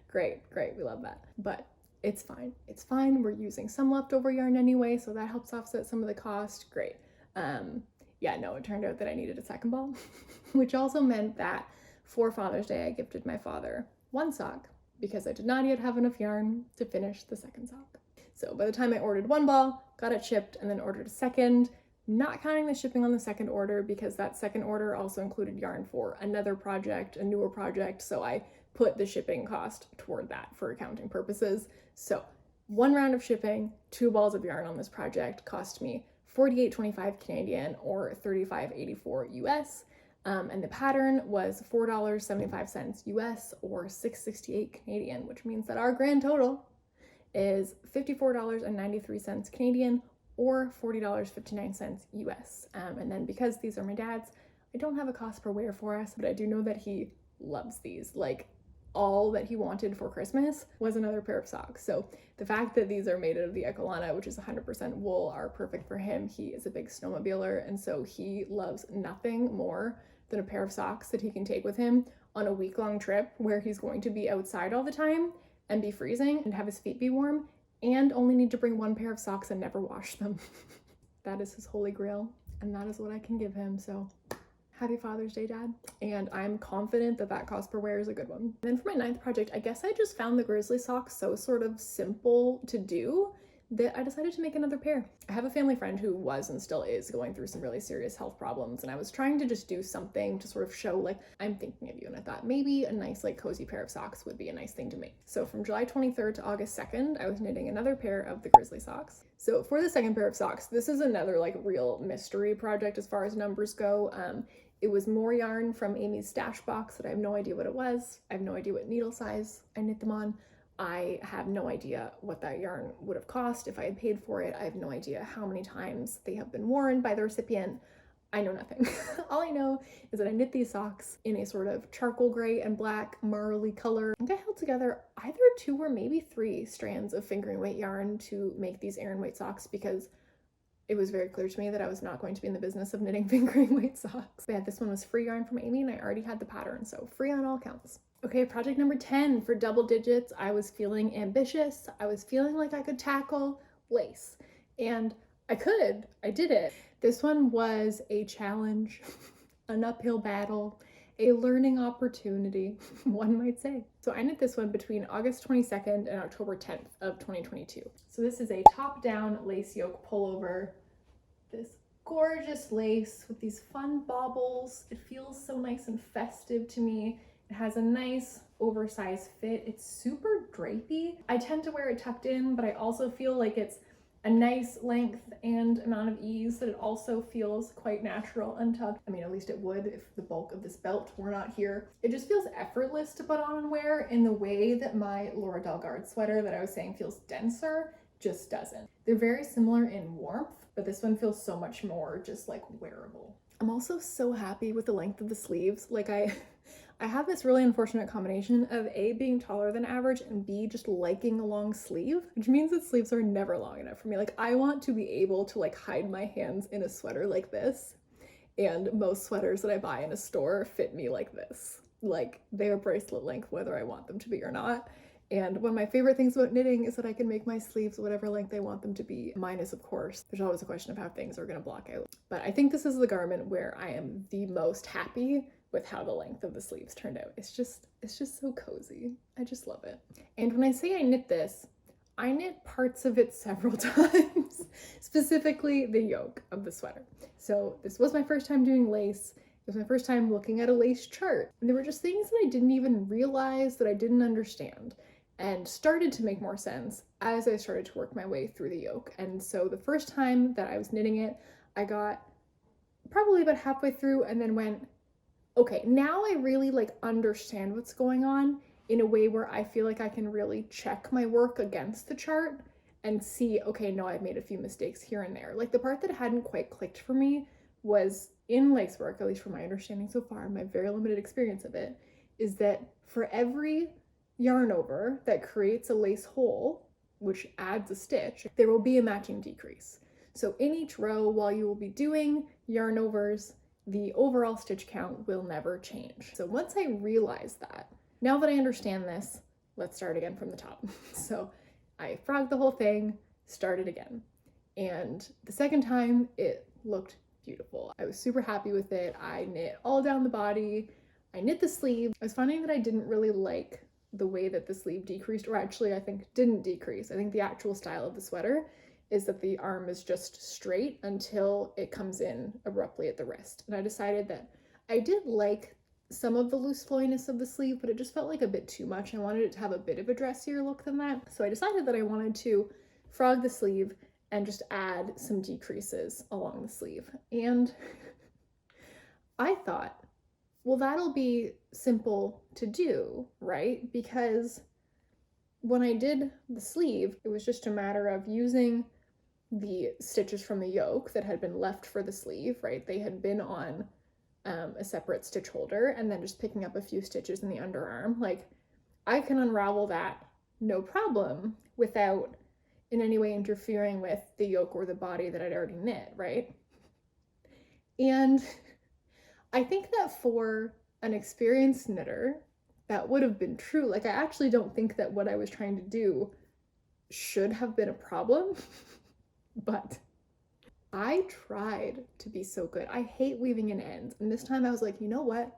great, we love that. But it's fine, we're using some leftover yarn anyway, so that helps offset some of the cost, great. Yeah, no, it turned out that I needed a second ball, which also meant that for Father's Day, I gifted my father one sock because I did not yet have enough yarn to finish the second sock. So by the time I ordered one ball, got it shipped, and then ordered a second, not counting the shipping on the second order because that second order also included yarn for another project, a newer project, so I put the shipping cost toward that for accounting purposes. So one round of shipping, 2 balls of yarn on this project cost me $48.25 Canadian or $35.84 US. And the pattern was $4.75 US or $6.68 Canadian, which means that our grand total is $54.93 Canadian or $40.59 US. And then because these are my dad's, I don't have a cost per wear for us, but I do know that he loves these. Like, all that he wanted for Christmas was another pair of socks. So the fact that these are made out of the Ecolana, which is 100% wool, are perfect for him. He is a big snowmobiler, and so he loves nothing more than a pair of socks that he can take with him on a week-long trip where he's going to be outside all the time and be freezing and have his feet be warm and only need to bring one pair of socks and never wash them. That is his holy grail, and that is what I can give him. So happy Father's Day, Dad. And I'm confident that that cost per wear is a good one. And then for my 9th project, I guess I just found the Grizzly Socks so sort of simple to do that I decided to make another pair. I have a family friend who was and still is going through some really serious health problems, and I was trying to just do something to sort of show like, I'm thinking of you, and I thought maybe a nice like cozy pair of socks would be a nice thing to make. So from July 23rd to August 2nd, I was knitting another pair of the Grizzly Socks. So for the second pair of socks, this is another like real mystery project as far as numbers go. It was more yarn from Amy's stash box that I have no idea what it was. I have no idea what needle size I knit them on. I have no idea what that yarn would have cost if I had paid for it. I have no idea how many times they have been worn by the recipient. I know nothing. All I know is that I knit these socks in a sort of charcoal gray and black marley color. I think I held together either 2 or maybe 3 strands of fingering weight yarn to make these Aran weight socks because it was very clear to me that I was not going to be in the business of knitting fingering weight socks. But yeah, this one was free yarn from Amy and I already had the pattern, so free on all counts. Okay, project number 10 for double digits. I was feeling ambitious. I was feeling like I could tackle lace. And I did it. This one was a challenge, an uphill battle, A learning opportunity, one might say. So I knit this one between August 22nd and October 10th of 2022. So this is a top-down lace yoke pullover. This gorgeous lace with these fun baubles. It feels so nice and festive to me. It has a nice oversized fit. It's super drapey. I tend to wear it tucked in, but I also feel like it's a nice length and amount of ease that it also feels quite natural untucked. I mean, at least it would if the bulk of this belt were not here. It just feels effortless to put on and wear in the way that my Laura Dalgaard sweater that I was saying feels denser just doesn't. They're very similar in warmth, but this one feels so much more just like wearable. I'm also so happy with the length of the sleeves. Like I have this really unfortunate combination of A, being taller than average, and B, just liking a long sleeve, which means that sleeves are never long enough for me. Like I want to be able to like hide my hands in a sweater like this, and most sweaters that I buy in a store fit me like this. Like they are bracelet length whether I want them to be or not. And one of my favorite things about knitting is that I can make my sleeves whatever length I want them to be. Minus, of course, there's always a question of how things are gonna block out. But I think this is the garment where I am the most happy with how the length of the sleeves turned out. It's just so cozy. I just love it. And when I say I knit this, I knit parts of it several times, specifically the yoke of the sweater. So this was my first time doing lace. It was my first time looking at a lace chart. And there were just things that I didn't even realize that I didn't understand and started to make more sense as I started to work my way through the yoke. And so the first time that I was knitting it, I got probably about halfway through and then went, okay, now I really like understand what's going on in a way where I feel like I can really check my work against the chart and see, okay, no, I've made a few mistakes here and there. Like the part that hadn't quite clicked for me was in lace work, at least from my understanding so far, my very limited experience of it, is that for every yarn over that creates a lace hole, which adds a stitch, there will be a matching decrease. So in each row, while you will be doing yarn overs, the overall stitch count will never change. So once I realized that, now that I understand this, let's start again from the top. So I frogged the whole thing, started again. And the second time it looked beautiful. I was super happy with it. I knit all down the body. I knit the sleeve. I was finding that I didn't really like the way that the sleeve decreased, or actually I think didn't decrease. I think the actual style of the sweater is that the arm is just straight until it comes in abruptly at the wrist. And I decided that I did like some of the loose flowiness of the sleeve, but it just felt like a bit too much. I wanted it to have a bit of a dressier look than that. So I decided that I wanted to frog the sleeve and just add some decreases along the sleeve. And I thought, well, that'll be simple to do, right? Because when I did the sleeve, it was just a matter of using the stitches from the yoke that had been left for the sleeve, right? They had been on a separate stitch holder, and then just picking up a few stitches in the underarm. Like, I can unravel that no problem without in any way interfering with the yoke or the body that I'd already knit, right? And I think that for an experienced knitter, that would have been true. Like, I actually don't think that what I was trying to do should have been a problem, but I tried to be so good. I hate weaving in ends. And this time I was like, you know what?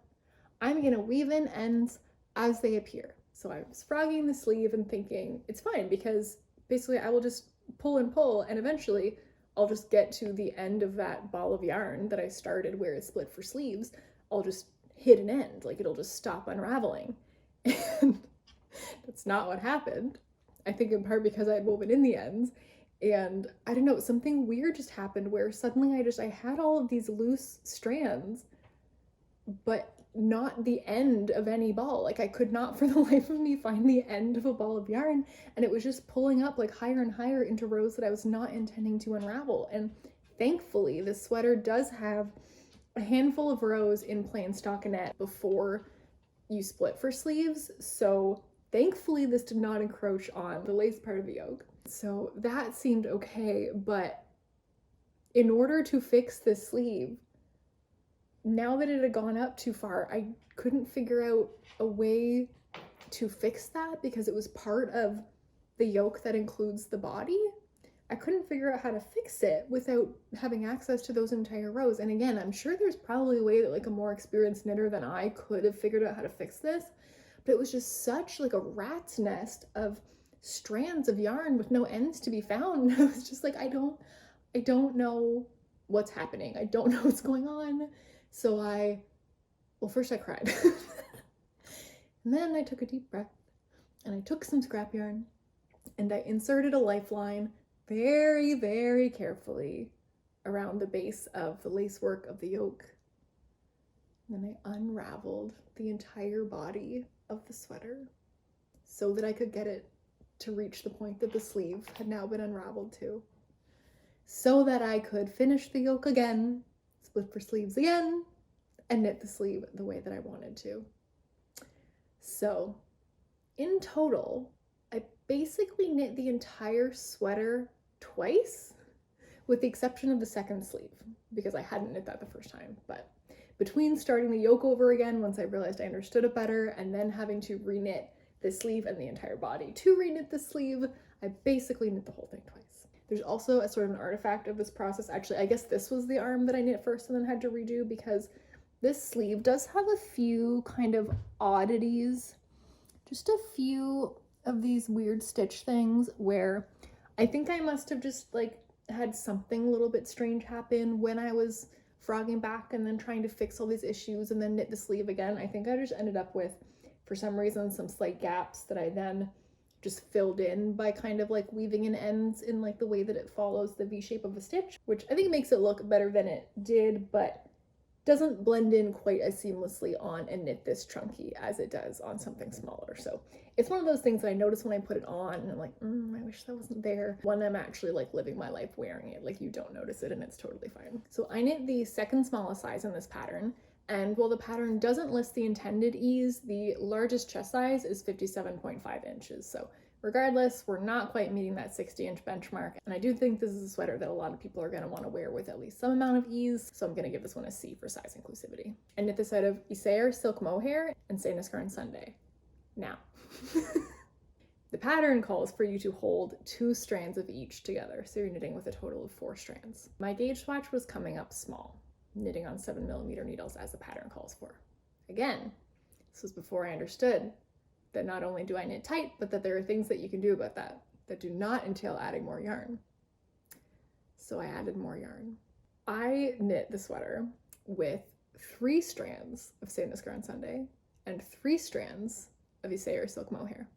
I'm gonna weave in ends as they appear. So I was frogging the sleeve and thinking it's fine because basically I will just pull and pull and eventually I'll just get to the end of that ball of yarn that I started where it's split for sleeves. I'll just hit an end, like it'll just stop unraveling. And that's not what happened. I think in part because I had woven in the ends, and I don't know, something weird just happened where suddenly I had all of these loose strands, but not the end of any ball. Like, I could not for the life of me find the end of a ball of yarn, and it was just pulling up like higher and higher into rows that I was not intending to unravel. And thankfully this sweater does have a handful of rows in plain stockinette before you split for sleeves, so thankfully this did not encroach on the lace part of the yoke. So that seemed okay, but in order to fix this sleeve, now that it had gone up too far, I couldn't figure out a way to fix that because it was part of the yoke that includes the body. I couldn't figure out how to fix it without having access to those entire rows. And again, I'm sure there's probably a way that like a more experienced knitter than I could have figured out how to fix this, but it was just such like a rat's nest of strands of yarn with no ends to be found. I was just like, I don't know what's happening. I don't know what's going on. So well, first I cried. And then I took a deep breath and I took some scrap yarn and I inserted a lifeline very, very carefully around the base of the lacework of the yoke. And then I unraveled the entire body of the sweater so that I could get it to reach the point that the sleeve had now been unraveled to, so that I could finish the yoke again, split for sleeves again, and knit the sleeve the way that I wanted to. So in total, I basically knit the entire sweater twice, with the exception of the second sleeve, because I hadn't knit that the first time. But between starting the yoke over again, once I realized I understood it better, and then having to reknit the sleeve and the entire body to reknit the sleeve, I basically knit the whole thing twice. There's also a sort of an artifact of this process. Actually, I guess this was the arm that I knit first and then had to redo, because this sleeve does have a few kind of oddities, just a few of these weird stitch things where I think I must have just like had something a little bit strange happen when I was frogging back and then trying to fix all these issues and then knit the sleeve again. I think I just ended up with, for some reason, some slight gaps that I then just filled in by kind of like weaving in ends in like the way that it follows the V shape of a stitch, which I think makes it look better than it did, but doesn't blend in quite as seamlessly on a knit this chunky as it does on something smaller. So it's one of those things that I notice when I put it on and I'm like, I wish that wasn't there. When I'm actually like living my life wearing it, like you don't notice it and it's totally fine. So I knit the second smallest size in this pattern. And while the pattern doesn't list the intended ease, the largest chest size is 57.5 inches. So regardless, we're not quite meeting that 60-inch benchmark. And I do think this is a sweater that a lot of people are going to want to wear with at least some amount of ease. So I'm going to give this one a C for size inclusivity. I knit this out of Isair silk mohair and Saint Scarf Sunday. Now, the pattern calls for you to hold 2 strands of each together. So you're knitting with a total of 4 strands. My gauge swatch was coming up small, knitting on 7mm needles as the pattern calls for. Again, this was before I understood that not only do I knit tight, but that there are things that you can do about that do not entail adding more yarn. So I added more yarn. I knit the sweater with 3 strands of Saint Scarf Sunday and 3 strands of Isair silk mohair,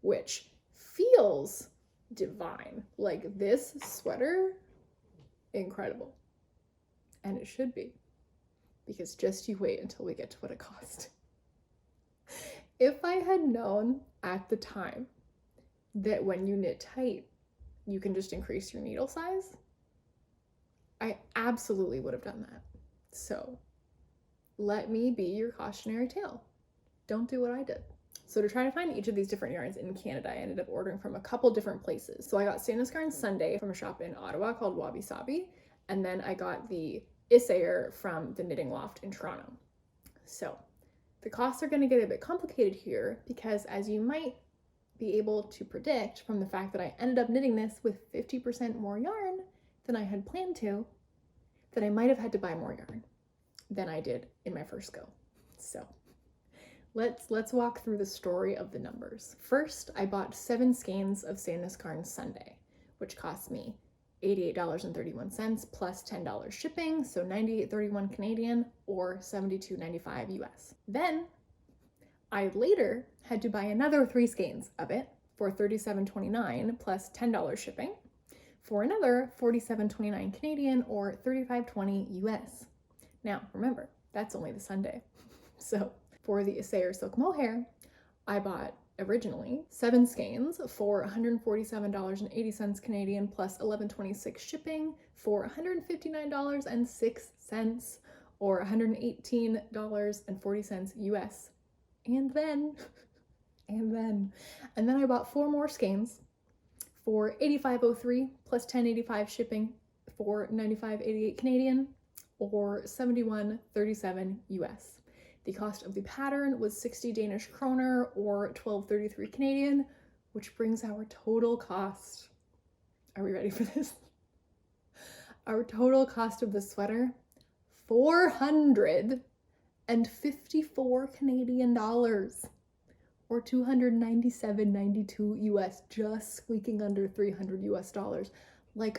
which feels divine. Like this sweater, incredible. And it should be, because just you wait until we get to what it cost. If I had known at the time that when you knit tight, you can just increase your needle size, I absolutely would have done that. So let me be your cautionary tale. Don't do what I did. So to try to find each of these different yarns in Canada, I ended up ordering from a couple different places. So I got Saint Scarf Sunday from a shop in Ottawa called Wabi Sabi, and then I got the Isair from the Knitting Loft in Toronto. So the costs are going to get a bit complicated here because, as you might be able to predict from the fact that I ended up knitting this with 50% more yarn than I had planned to, that I might have had to buy more yarn than I did in my first go. So let's walk through the story of the numbers. First, I bought 7 skeins of Saint Scarf Sunday, which cost me $88.31 plus $10 shipping, so $98.31 Canadian or $72.95 US. Then I later had to buy another 3 skeins of it for $37.29 plus $10 shipping for another $47.29 Canadian or $35.20 US. Now remember, that's only the Sunday. So for the Isair silk mohair, I bought originally 7 skeins for $147.80 Canadian plus $11.26 shipping for $159.06 or $118.40 US. And then I bought 4 more skeins for $85.03 plus $10.85 shipping for $95.88 Canadian or $71.37 US. The cost of the pattern was 60 Danish kroner or $12.33 Canadian, which brings our total cost Are we ready for this? Our total cost of the sweater, 454 Canadian dollars, or 297.92 US, just squeaking under 300 US dollars. Like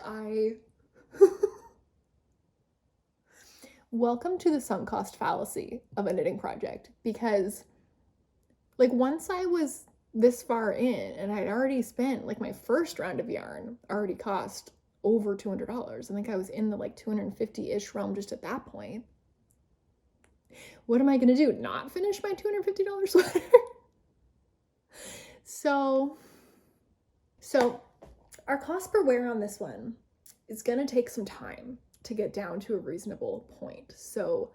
Welcome to the sunk cost fallacy of a knitting project, because like once I was this far in and I'd already spent like my first round of yarn already cost over $200. I think I was in the like 250-ish realm just at that point. What am I gonna do? Not finish my $250 sweater? So our cost per wear on this one is gonna take some time to get down to a reasonable point. So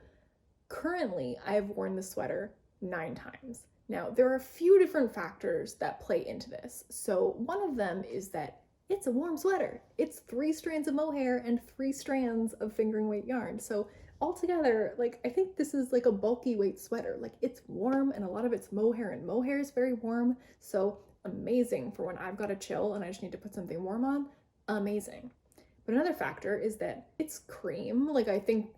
currently I've worn the sweater 9 times. Now there are a few different factors that play into this. So one of them is that it's a warm sweater. It's 3 strands of mohair and 3 strands of fingering weight yarn. So altogether, like, I think this is like a bulky weight sweater. Like, it's warm and a lot of it's mohair, and mohair is very warm. So amazing for when I've got a chill and I just need to put something warm on. Amazing. But another factor is that it's cream. Like, I think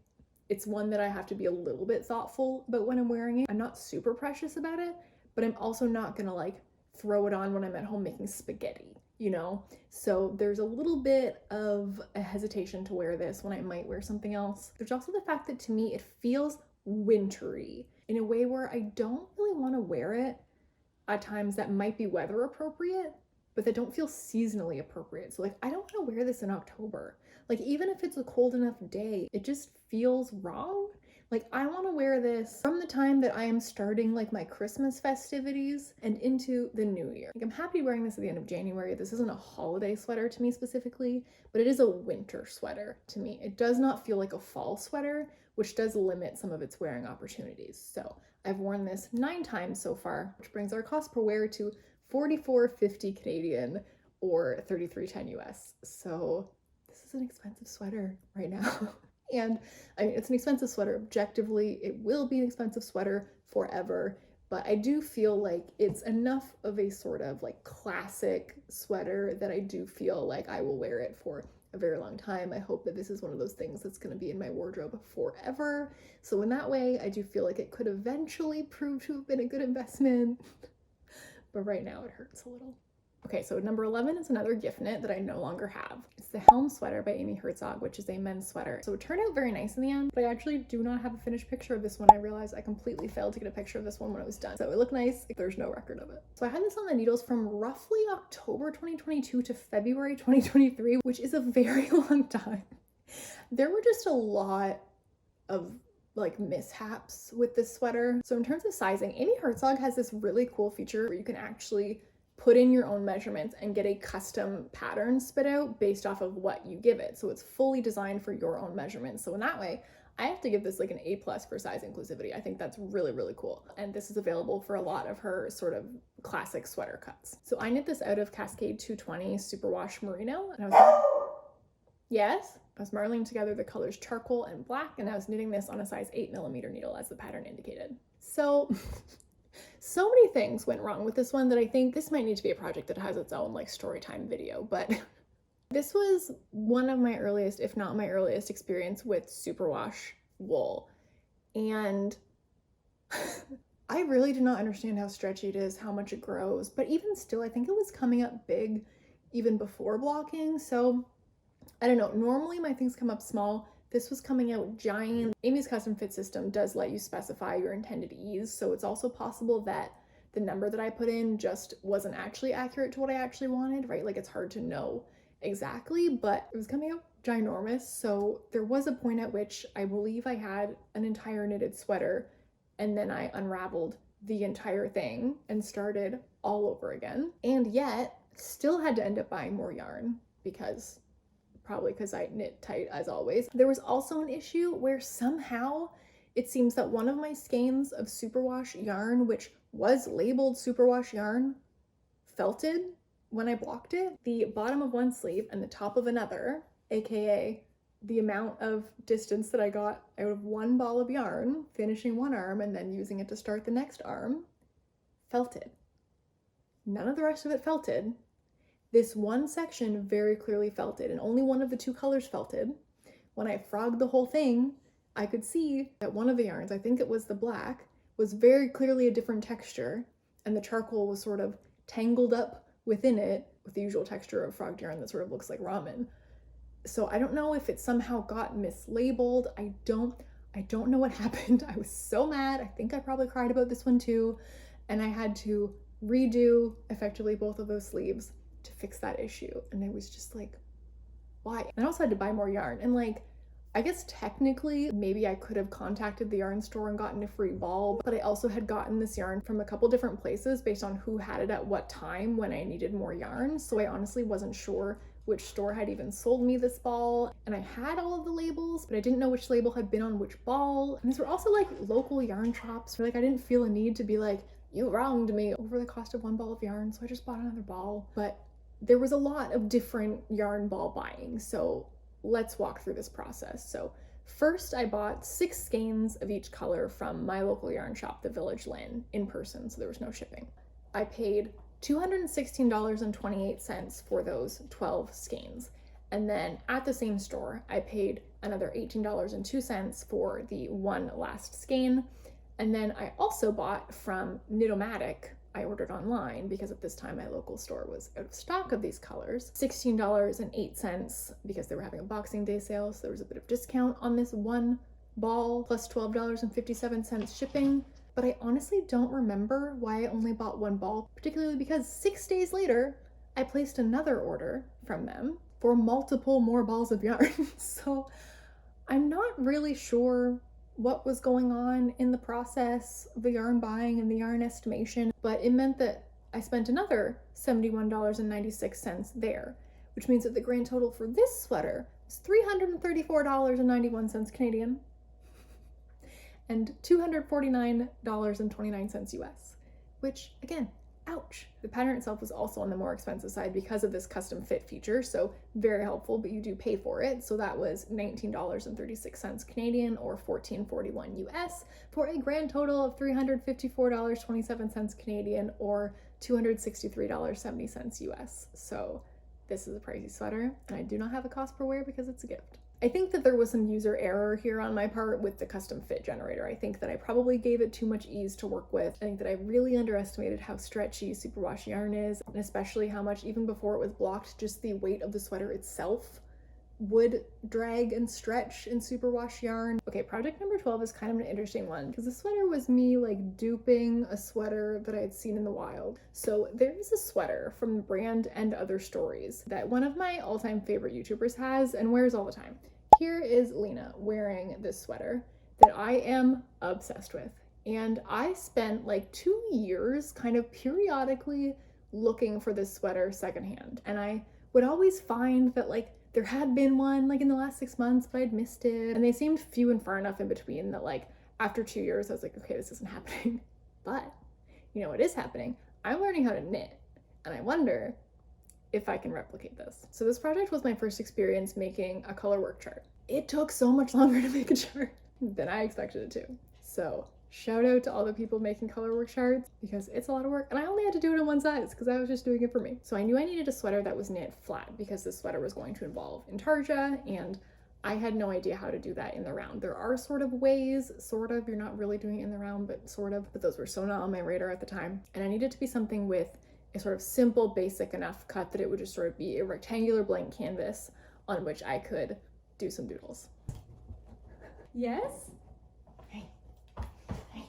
it's one that I have to be a little bit thoughtful about when I'm wearing it. I'm not super precious about it, but I'm also not gonna like throw it on when I'm at home making spaghetti, you know? So there's a little bit of a hesitation to wear this when I might wear something else. There's also the fact that to me it feels wintry in a way where I don't really want to wear it at times that might be weather appropriate, but that don't feel seasonally appropriate. So like, I don't want to wear this in October. Like, even if it's a cold enough day, it just feels wrong. Like, I want to wear this from the time that I am starting like my Christmas festivities and into the new year. Like, I'm happy wearing this at the end of January. This isn't a holiday sweater to me specifically, but it is a winter sweater to me. It does not feel like a fall sweater, which does limit some of its wearing opportunities. So I've worn this 9 times so far, which brings our cost per wear to 44.50 Canadian or 33.10 US. So this is an expensive sweater right now. And I mean, it's an expensive sweater objectively. It will be an expensive sweater forever, but I do feel like it's enough of a sort of like classic sweater that I do feel like I will wear it for a very long time. I hope that this is one of those things that's going to be in my wardrobe forever. So in that way, I do feel like it could eventually prove to have been a good investment, but right now it hurts a little. Okay, so number 11 is another gift knit that I no longer have. It's the Helm Sweater by Amy Herzog, which is a men's sweater. So it turned out very nice in the end, but I actually do not have a finished picture of this one. I realized I completely failed to get a picture of this one when it was done. So it looked nice, there's no record of it. So I had this on the needles from roughly October 2022 to February 2023, which is a very long time. There were just a lot of like mishaps with this sweater. So in terms of sizing, Amy Herzog has this really cool feature where you can actually put in your own measurements and get a custom pattern spit out based off of what you give it. So it's fully designed for your own measurements. So in that way, I have to give this like an A+ for size inclusivity. I think that's really, really cool. And this is available for a lot of her sort of classic sweater cuts. So I knit this out of Cascade 220 Superwash Merino, and I was marling together the colors charcoal and black, and I was knitting this on a size 8mm needle as the pattern indicated. So many things went wrong with this one that I think this might need to be a project that has its own like story time video, but this was one of my earliest, if not my earliest, experience with superwash wool. And I really did not understand how stretchy it is, how much it grows, but even still, I think it was coming up big even before blocking. So I don't know, normally my things come up small. This was coming out giant. Amy's custom fit system does let you specify your intended ease, so it's also possible that the number that I put in just wasn't actually accurate to what I actually wanted, right? Like, it's hard to know exactly, but it was coming out ginormous. So there was a point at which I believe I had an entire knitted sweater, and then I unraveled the entire thing and started all over again. And yet still had to end up buying more yarn probably because I knit tight as always. There was also an issue where somehow it seems that one of my skeins of superwash yarn, which was labeled superwash yarn, felted when I blocked it. The bottom of one sleeve and the top of another, aka the amount of distance that I got out of one ball of yarn, finishing one arm and then using it to start the next arm, felted. None of the rest of it felted. This one section very clearly felted, and only one of the two colors felted. When I frogged the whole thing, I could see that one of the yarns, I think it was the black, was very clearly a different texture, and the charcoal was sort of tangled up within it with the usual texture of frogged yarn that sort of looks like ramen. So I don't know if it somehow got mislabeled. I don't know what happened. I was so mad. I think I probably cried about this one too. And I had to redo effectively both of those sleeves to fix that issue. And I was just like, why? And I also had to buy more yarn. And like, I guess technically maybe I could have contacted the yarn store and gotten a free ball, but I also had gotten this yarn from a couple different places based on who had it at what time when I needed more yarn. So I honestly wasn't sure which store had even sold me this ball. And I had all of the labels, but I didn't know which label had been on which ball. And these were also like local yarn shops where like I didn't feel a need to be like, you wronged me over the cost of one ball of yarn. So I just bought another ball. But there was a lot of different yarn ball buying. So let's walk through this process. So first I bought 6 skeins of each color from my local yarn shop, the Village Lynn, in person, so there was no shipping. I paid $216.28 for those 12 skeins. And then at the same store, I paid another $18.02 for the one last skein. And then I also bought from Knitomatic, I ordered online because at this time my local store was out of stock of these colors, $16.08 because they were having a Boxing Day sale, so there was a bit of discount on this one ball, plus $12.57 shipping. But I honestly don't remember why I only bought one ball, particularly because 6 days later, I placed another order from them for multiple more balls of yarn. So I'm not really sure what was going on in the process of the yarn buying and the yarn estimation, but it meant that I spent another $71.96 there, which means that the grand total for this sweater was $334.91 Canadian and $249.29 US, which again, ouch. The pattern itself was also on the more expensive side because of this custom fit feature, so very helpful, but you do pay for it. So that was $19.36 Canadian or $14.41 US for a grand total of $354.27 Canadian or $263.70 US. So this is a pricey sweater, and I do not have a cost per wear because it's a gift. I think that there was some user error here on my part with the custom fit generator. I think that I probably gave it too much ease to work with. I think that I really underestimated how stretchy superwash yarn is, and especially how much, even before it was blocked, just the weight of the sweater itself would drag and stretch in superwash yarn. Okay, project number 12 is kind of an interesting one because the sweater was me like duping a sweater that I had seen in the wild. So there is a sweater from the brand And Other Stories that one of my all-time favorite YouTubers has and wears all the time. Here is Lena wearing this sweater that I am obsessed with. And I spent like 2 years kind of periodically looking for this sweater secondhand. And I would always find that like there had been one like in the last 6 months, but I'd missed it. And they seemed few and far enough in between that like after 2 years, I was like, okay, this isn't happening. But you know what is happening? I'm learning how to knit. And I wonder if I can replicate this. So this project was my first experience making a color work chart. It took so much longer to make a chart than I expected it to. So shout out to all the people making color work charts because it's a lot of work, and I only had to do it in one size because I was just doing it for me. So I knew I needed a sweater that was knit flat because this sweater was going to involve intarsia, and I had no idea how to do that in the round. There are sort of ways, sort of, you're not really doing it in the round, but sort of, but those were so not on my radar at the time. And I needed to be something with a sort of simple, basic enough cut that it would just sort of be a rectangular blank canvas on which I could do some doodles. Yes? Hey. Hey.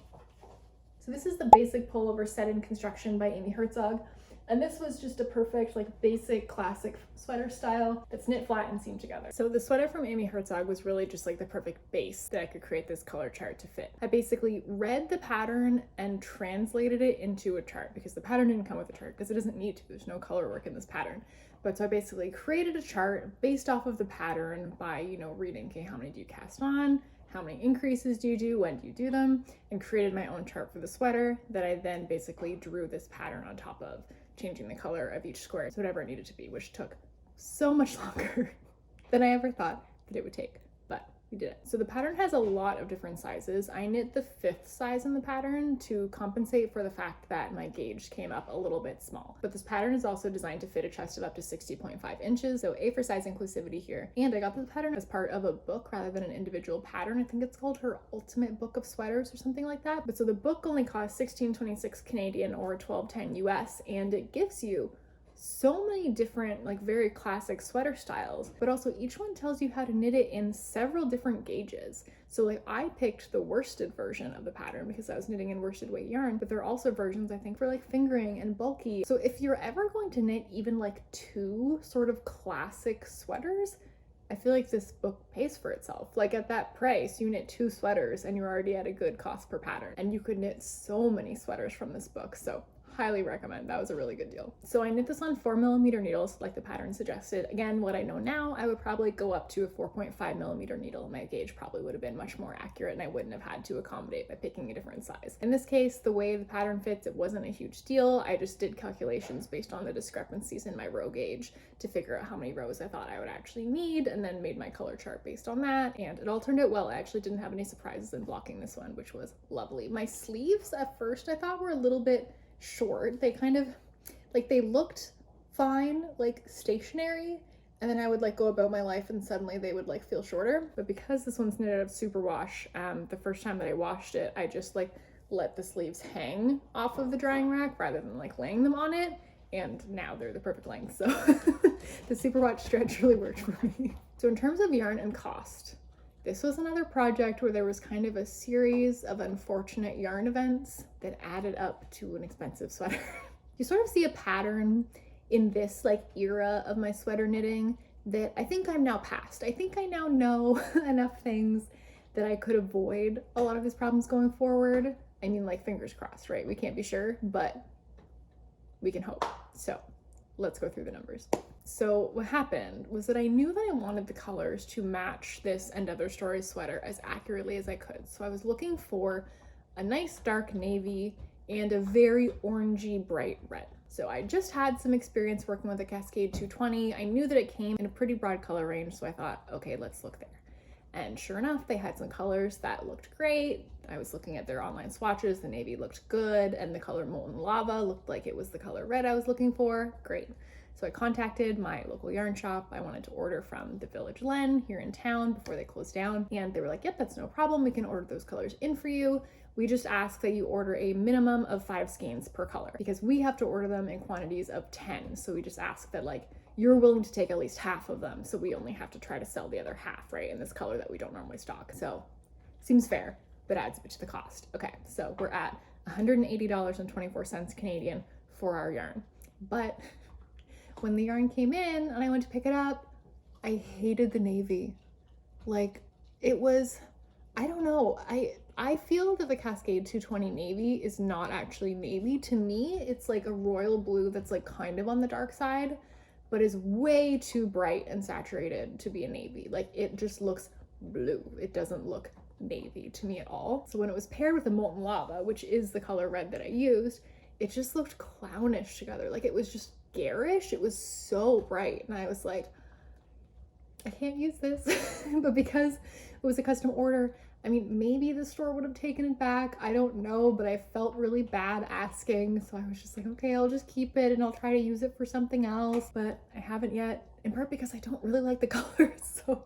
So this is the basic pullover set in construction by Amy Herzog. And this was just a perfect, like basic classic sweater style that's knit flat and seamed together. So the sweater from Amy Herzog was really just like the perfect base that I could create this color chart to fit. I basically read the pattern and translated it into a chart because the pattern didn't come with a chart because it doesn't need to. There's no color work in this pattern. But so I basically created a chart based off of the pattern by, you know, reading, okay, how many do you cast on? How many increases do you do? When do you do them? And created my own chart for the sweater that I then basically drew this pattern on top of, changing the color of each square to whatever it needed to be, which took so much longer than I ever thought that it would take, but we did it. So the pattern has a lot of different sizes. I knit the 5th size in the pattern to compensate for the fact that my gauge came up a little bit small. But this pattern is also designed to fit a chest of up to 60.5 inches, so A for size inclusivity here. And I got this pattern as part of a book rather than an individual pattern. I think it's called her Ultimate Book of Sweaters or something like that. But so the book only costs $16.26 Canadian or $12.10 US, and it gives you so many different, like, very classic sweater styles, but also each one tells you how to knit it in several different gauges. So like I picked the worsted version of the pattern because I was knitting in worsted weight yarn, but there are also versions I think for like fingering and bulky. So if you're ever going to knit even like 2 sort of classic sweaters, I feel like this book pays for itself. Like at that price, you knit 2 sweaters and you're already at a good cost per pattern. And you could knit so many sweaters from this book. So highly recommend. That was a really good deal. So I knit this on 4mm needles like the pattern suggested. Again, what I know now, I would probably go up to a 4.5mm needle. My gauge probably would have been much more accurate and I wouldn't have had to accommodate by picking a different size. In this case, the way the pattern fits, it wasn't a huge deal. I just did calculations based on the discrepancies in my row gauge to figure out how many rows I thought I would actually need, and then made my color chart based on that. And it all turned out well. I actually didn't have any surprises in blocking this one, which was lovely. My sleeves at first I thought were a little bit short. They kind of like, they looked fine, like stationary, and then I would like go about my life and suddenly they would like feel shorter. But because this one's knitted out of superwash, the first time that I washed it, I just like let the sleeves hang off of the drying rack rather than like laying them on it, and now they're the perfect length. So the superwash stretch really worked for me. So in terms of yarn and cost, this was another project where there was kind of a series of unfortunate yarn events that added up to an expensive sweater. You sort of see a pattern in this like era of my sweater knitting that I think I'm now past. I think I now know enough things that I could avoid a lot of these problems going forward. I mean, like, fingers crossed, right? We can't be sure, but we can hope. So let's go through the numbers. So what happened was that I knew that I wanted the colors to match this And Other Stories sweater as accurately as I could. So I was looking for a nice dark navy and a very orangey bright red. So I just had some experience working with the Cascade 220. I knew that it came in a pretty broad color range, so I thought, okay, let's look there. And sure enough, they had some colors that looked great. I was looking at their online swatches. The navy looked good, and the color Molten Lava looked like it was the color red I was looking for. Great. So I contacted my local yarn shop. I wanted to order from the Village Len here in town before they closed down. And they were like, yep, that's no problem. We can order those colors in for you. We just ask that you order a minimum of 5 skeins per color because we have to order them in quantities of 10. So we just ask that like you're willing to take at least half of them. So we only have to try to sell the other half, right? In this color that we don't normally stock. So seems fair, but adds a bit to the cost. Okay, so we're at $180.24 Canadian for our yarn. But when the yarn came in and I went to pick it up, I hated the navy. Like, it was, I don't know. I feel that the Cascade 220 navy is not actually navy. To me, it's like a royal blue that's like kind of on the dark side, but is way too bright and saturated to be a navy. Like, it just looks blue. It doesn't look navy to me at all. So when it was paired with the Molten Lava, which is the color red that I used, it just looked clownish together. Like, it was just garish. It was so bright. And I was like, I can't use this. But because it was a custom order, I mean, maybe the store would have taken it back. I don't know, but I felt really bad asking. So I was just like, okay, I'll just keep it and I'll try to use it for something else. But I haven't yet, in part because I don't really like the colors. So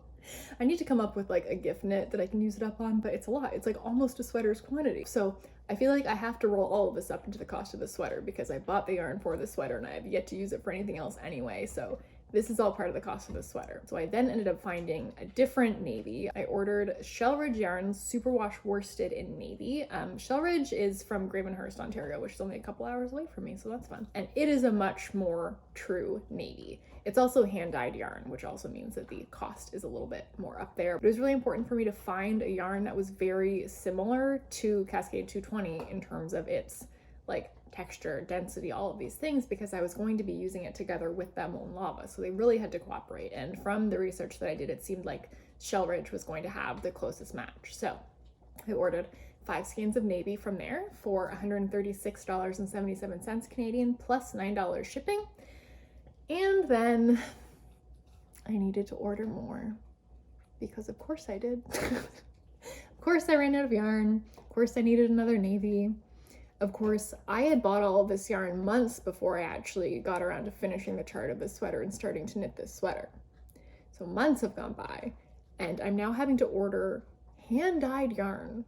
I need to come up with like a gift knit that I can use it up on, but it's a lot. It's like almost a sweater's quantity. So I feel like I have to roll all of this up into the cost of the sweater because I bought the yarn for the sweater and I have yet to use it for anything else anyway. So this is all part of the cost of the sweater. So I then ended up finding a different navy. I ordered Shellridge yarns, superwash worsted in navy. Shellridge is from Gravenhurst, Ontario, which is only a couple hours away from me, so that's fun. And it is a much more true navy. It's also hand-dyed yarn, which also means that the cost is a little bit more up there. But it was really important for me to find a yarn that was very similar to Cascade 220 in terms of its like texture, density, all of these things, because I was going to be using it together with that Molten Lava. So they really had to cooperate. And from the research that I did, it seemed like Shellridge was going to have the closest match. So I ordered 5 skeins of navy from there for $136.77 Canadian plus $9 shipping. And then I needed to order more. because of course I did. Of course I ran out of yarn. Of course I needed another navy. Of course, I had bought all of this yarn months before I actually got around to finishing the chart of this sweater and starting to knit this sweater. So months have gone by, and I'm now having to order hand-dyed yarn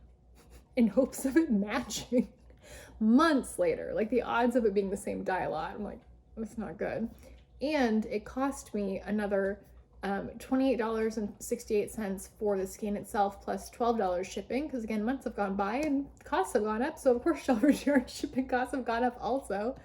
in hopes of it matching months later. Like, the odds of it being the same dye lot, I'm like, that's not good. And it cost me another $28.68 for the skein itself, plus $12 shipping, because again, months have gone by and costs have gone up, so of course shellfish yarn shipping costs have gone up also.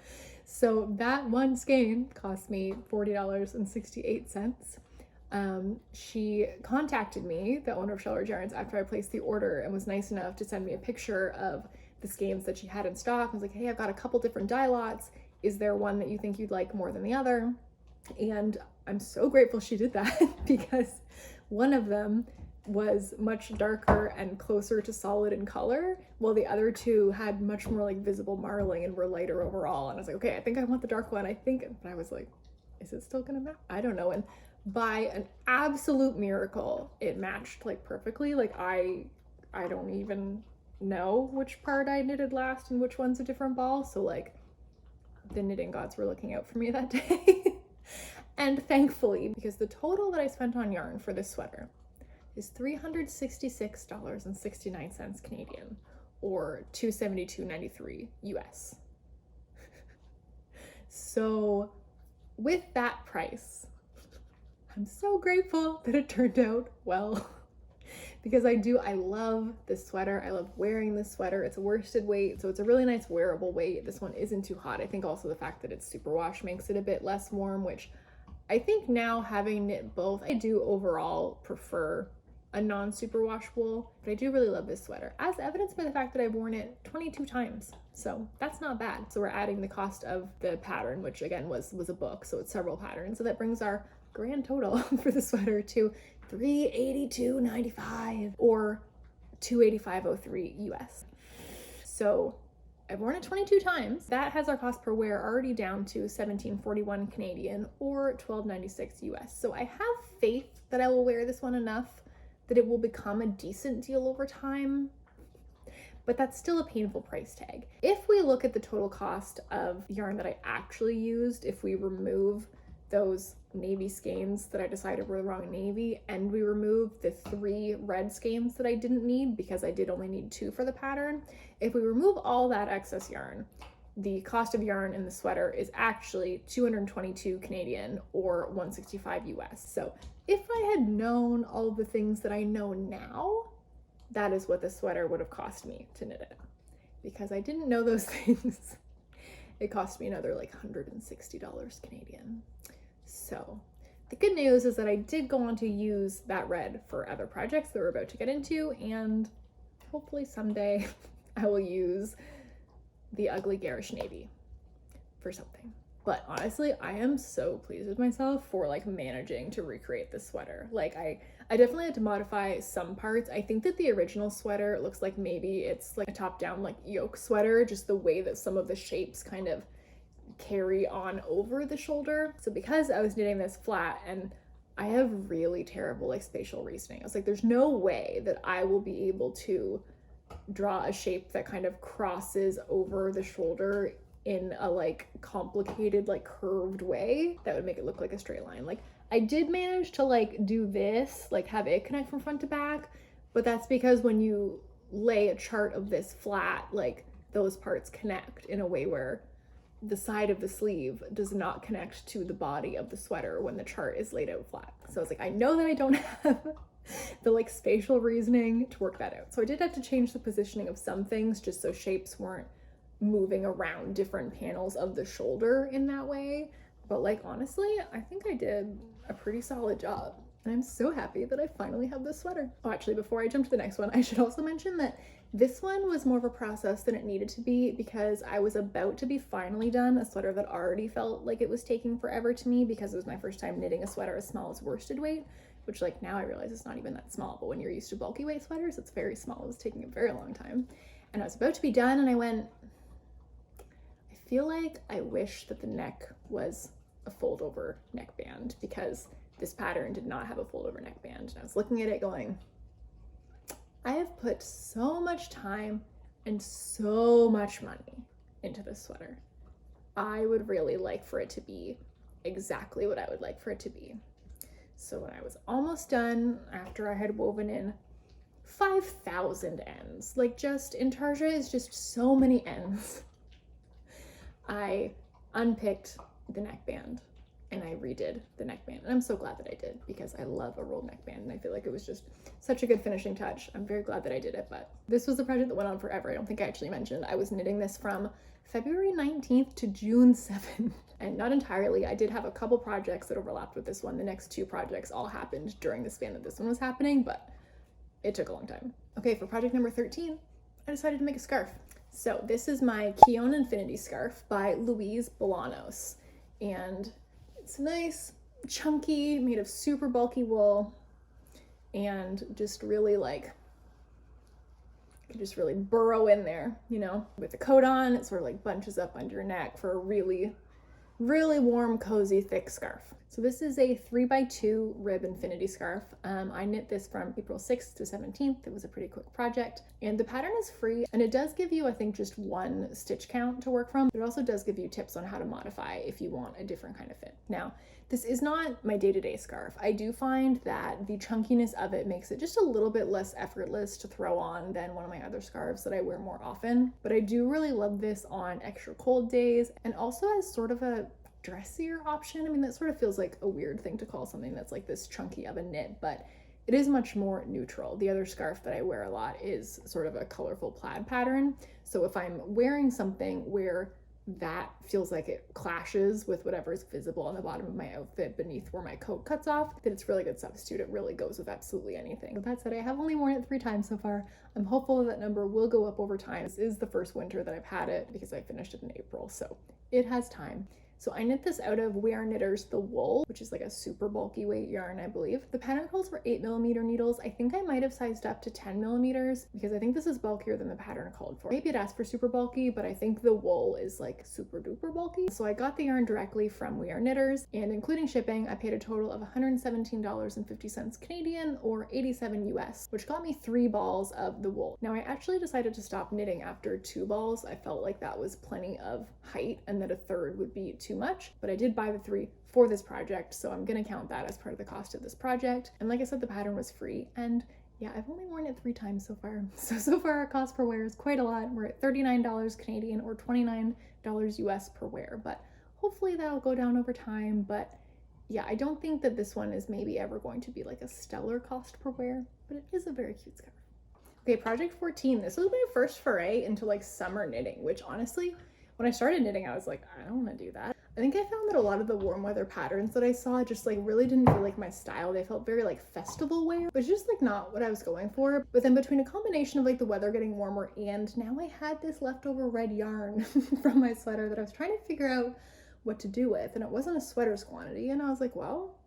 So that one skein cost me $40.68. She contacted me, the owner of Shellfish Yarns, after I placed the order, and was nice enough to send me a picture of the skeins that she had in stock. I was like, hey, I've got a couple different dye lots. Is there one that you think you'd like more than the other? And I'm so grateful she did that, because one of them was much darker and closer to solid in color, while the other two had much more like visible marling and were lighter overall. And I was like, okay, I think I want the dark one. But I was like, is it still gonna match? I don't know. And by an absolute miracle, it matched like perfectly. Like I don't even know which part I knitted last and which one's a different ball. So like the knitting gods were looking out for me that day. And thankfully, because the total that I spent on yarn for this sweater is $366.69 Canadian, or $272.93 US. So with that price, I'm so grateful that it turned out well, because I love this sweater. I love wearing this sweater. It's a worsted weight, so it's a really nice wearable weight. This one isn't too hot. I think also the fact that it's superwash makes it a bit less warm, which I think now, having knit both, I do overall prefer a non-superwash wool, but I do really love this sweater, as evidenced by the fact that I've worn it 22 times. So that's not bad. So we're adding the cost of the pattern, which again was a book, so it's several patterns. So that brings our grand total for the sweater to $382.95 or $285.03 US. So I've worn it 22 times. That has our cost per wear already down to $17.41 Canadian or $12.96 US. So I have faith that I will wear this one enough that it will become a decent deal over time, but that's still a painful price tag. If we look at the total cost of yarn that I actually used, if we remove those navy skeins that I decided were the wrong navy, and we remove the 3 red skeins that I didn't need because I did only need 2 for the pattern, if we remove all that excess yarn, the cost of yarn in the sweater is actually $222 Canadian or $165 US. So if I had known all the things that I know now, that is what the sweater would have cost me to knit it. Because I didn't know those things, it cost me another like $160 Canadian. So the good news is that I did go on to use that red for other projects that we're about to get into, and hopefully someday I will use the ugly garish navy for something. But honestly, I am so pleased with myself for like managing to recreate this sweater. Like I definitely had to modify some parts. I think that the original sweater looks like maybe it's like a top-down like yoke sweater, just the way that some of the shapes kind of carry on over the shoulder. So because I was knitting this flat and I have really terrible like spatial reasoning, I was like, there's no way that I will be able to draw a shape that kind of crosses over the shoulder in a like complicated like curved way that would make it look like a straight line. Like I did manage to like do this, like have it connect from front to back, but that's because when you lay a chart of this flat, like those parts connect in a way where the side of the sleeve does not connect to the body of the sweater when the chart is laid out flat. So I was like, I know that I don't have the like spatial reasoning to work that out. So I did have to change the positioning of some things just so shapes weren't moving around different panels of the shoulder in that way. But like, honestly, I think I did a pretty solid job. And I'm so happy that I finally have this sweater. Oh, actually, before I jump to the next one, I should also mention that this one was more of a process than it needed to be, because I was about to be finally done a sweater that already felt like it was taking forever to me, because it was my first time knitting a sweater as small as worsted weight, which like now I realize it's not even that small, but when you're used to bulky weight sweaters, it's very small. It was taking a very long time. And I was about to be done and I went, I feel like I wish that the neck was a fold over neckband, because this pattern did not have a fold over neckband. And I was looking at it going, I have put so much time and so much money into this sweater. I would really like for it to be exactly what I would like for it to be. So when I was almost done, after I had woven in 5,000 ends, like just intarsia is just so many ends, I unpicked the neckband and I redid the neckband. And I'm so glad that I did, because I love a rolled neckband and I feel like it was just such a good finishing touch. I'm very glad that I did it, but this was a project that went on forever. I don't think I actually mentioned I was knitting this from February 19th to June 7th. And not entirely, I did have a couple projects that overlapped with this one. The next two projects all happened during the span that this one was happening, but it took a long time. Okay, for project number 13, I decided to make a scarf. So this is my Khione Infinity Scarf by Louise Bolanos. And it's nice, chunky, made of super bulky wool, and just really like, you can just really burrow in there, you know? With the coat on, it sort of like bunches up under your neck for a really warm, cozy, thick scarf. So this is a 3x2 rib infinity scarf. I knit this from April 6th to 17th. It was a pretty quick project, and the pattern is free, and it does give you, I think, just one stitch count to work from, but it also does give you tips on how to modify if you want a different kind of fit. Now, this is not my day-to-day scarf. I do find that the chunkiness of it makes it just a little bit less effortless to throw on than one of my other scarves that I wear more often, but I do really love this on extra cold days, and also as sort of a dressier option. I mean, that sort of feels like a weird thing to call something that's like this chunky of a knit, but it is much more neutral. The other scarf that I wear a lot is sort of a colorful plaid pattern. So if I'm wearing something where that feels like it clashes with whatever's visible on the bottom of my outfit beneath where my coat cuts off, then it's a really good substitute. It really goes with absolutely anything. With that said, I have only worn it 3 times so far. I'm hopeful that number will go up over time. This is the first winter that I've had it because I finished it in April, so it has time. So I knit this out of We Are Knitters The Wool, which is like a super bulky weight yarn, I believe. The pattern calls for 8mm needles. I think I might have sized up to 10mm because I think this is bulkier than the pattern called for. Maybe it asked for super bulky, but I think the wool is like super duper bulky. So I got the yarn directly from We Are Knitters, and including shipping, I paid a total of $117.50 Canadian or 87 US, which got me 3 balls of the wool. Now I actually decided to stop knitting after 2 balls. I felt like that was plenty of height and that a third would be too much, but I did buy the 3 for this project, so I'm gonna count that as part of the cost of this project. And like I said, the pattern was free, and yeah, I've only worn it 3 times so far. So far our cost per wear is quite a lot. We're at $39 Canadian or $29 US per wear, but hopefully that'll go down over time. But yeah, I don't think that this one is maybe ever going to be like a stellar cost per wear, but it is a very cute scarf. Okay, project 14. This was my first foray into like summer knitting, which honestly, when I started knitting, I was like, I don't want to do that. I think I found that a lot of the warm weather patterns that I saw just like really didn't feel like my style. They felt very like festival wear, but just like not what I was going for. But then between a combination of like the weather getting warmer and now I had this leftover red yarn from my sweater that I was trying to figure out what to do with, and it wasn't a sweater's quantity. And I was like, well,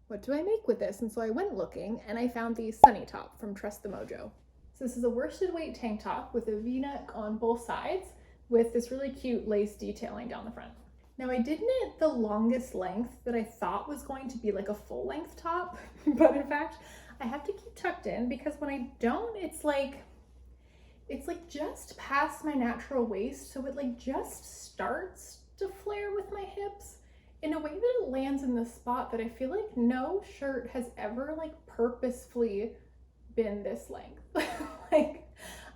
what do I make with this? And so I went looking and I found the Sunny Top from Trust the Mojo. So this is a worsted weight tank top with a V-neck on both sides with this really cute lace detailing down the front. Now I did knit the longest length that I thought was going to be like a full length top, but in fact, I have to keep tucked in because when I don't, it's like just past my natural waist. So it like just starts to flare with my hips in a way that it lands in the spot that I feel like no shirt has ever like purposefully been this length. Like,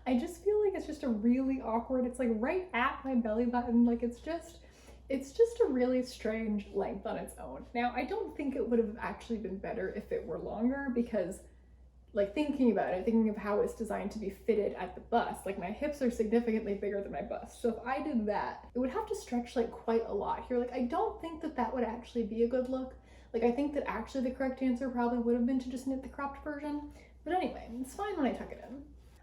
I just feel like it's just a really awkward, it's like right at my belly button. Like it's just a really strange length on its own. Now, I don't think it would have actually been better if it were longer because like thinking about it, thinking of how it's designed to be fitted at the bust, like my hips are significantly bigger than my bust. So if I did that, it would have to stretch like quite a lot here. Like I don't think that that would actually be a good look. Like I think that actually the correct answer probably would have been to just knit the cropped version. But anyway, it's fine when I tuck it in.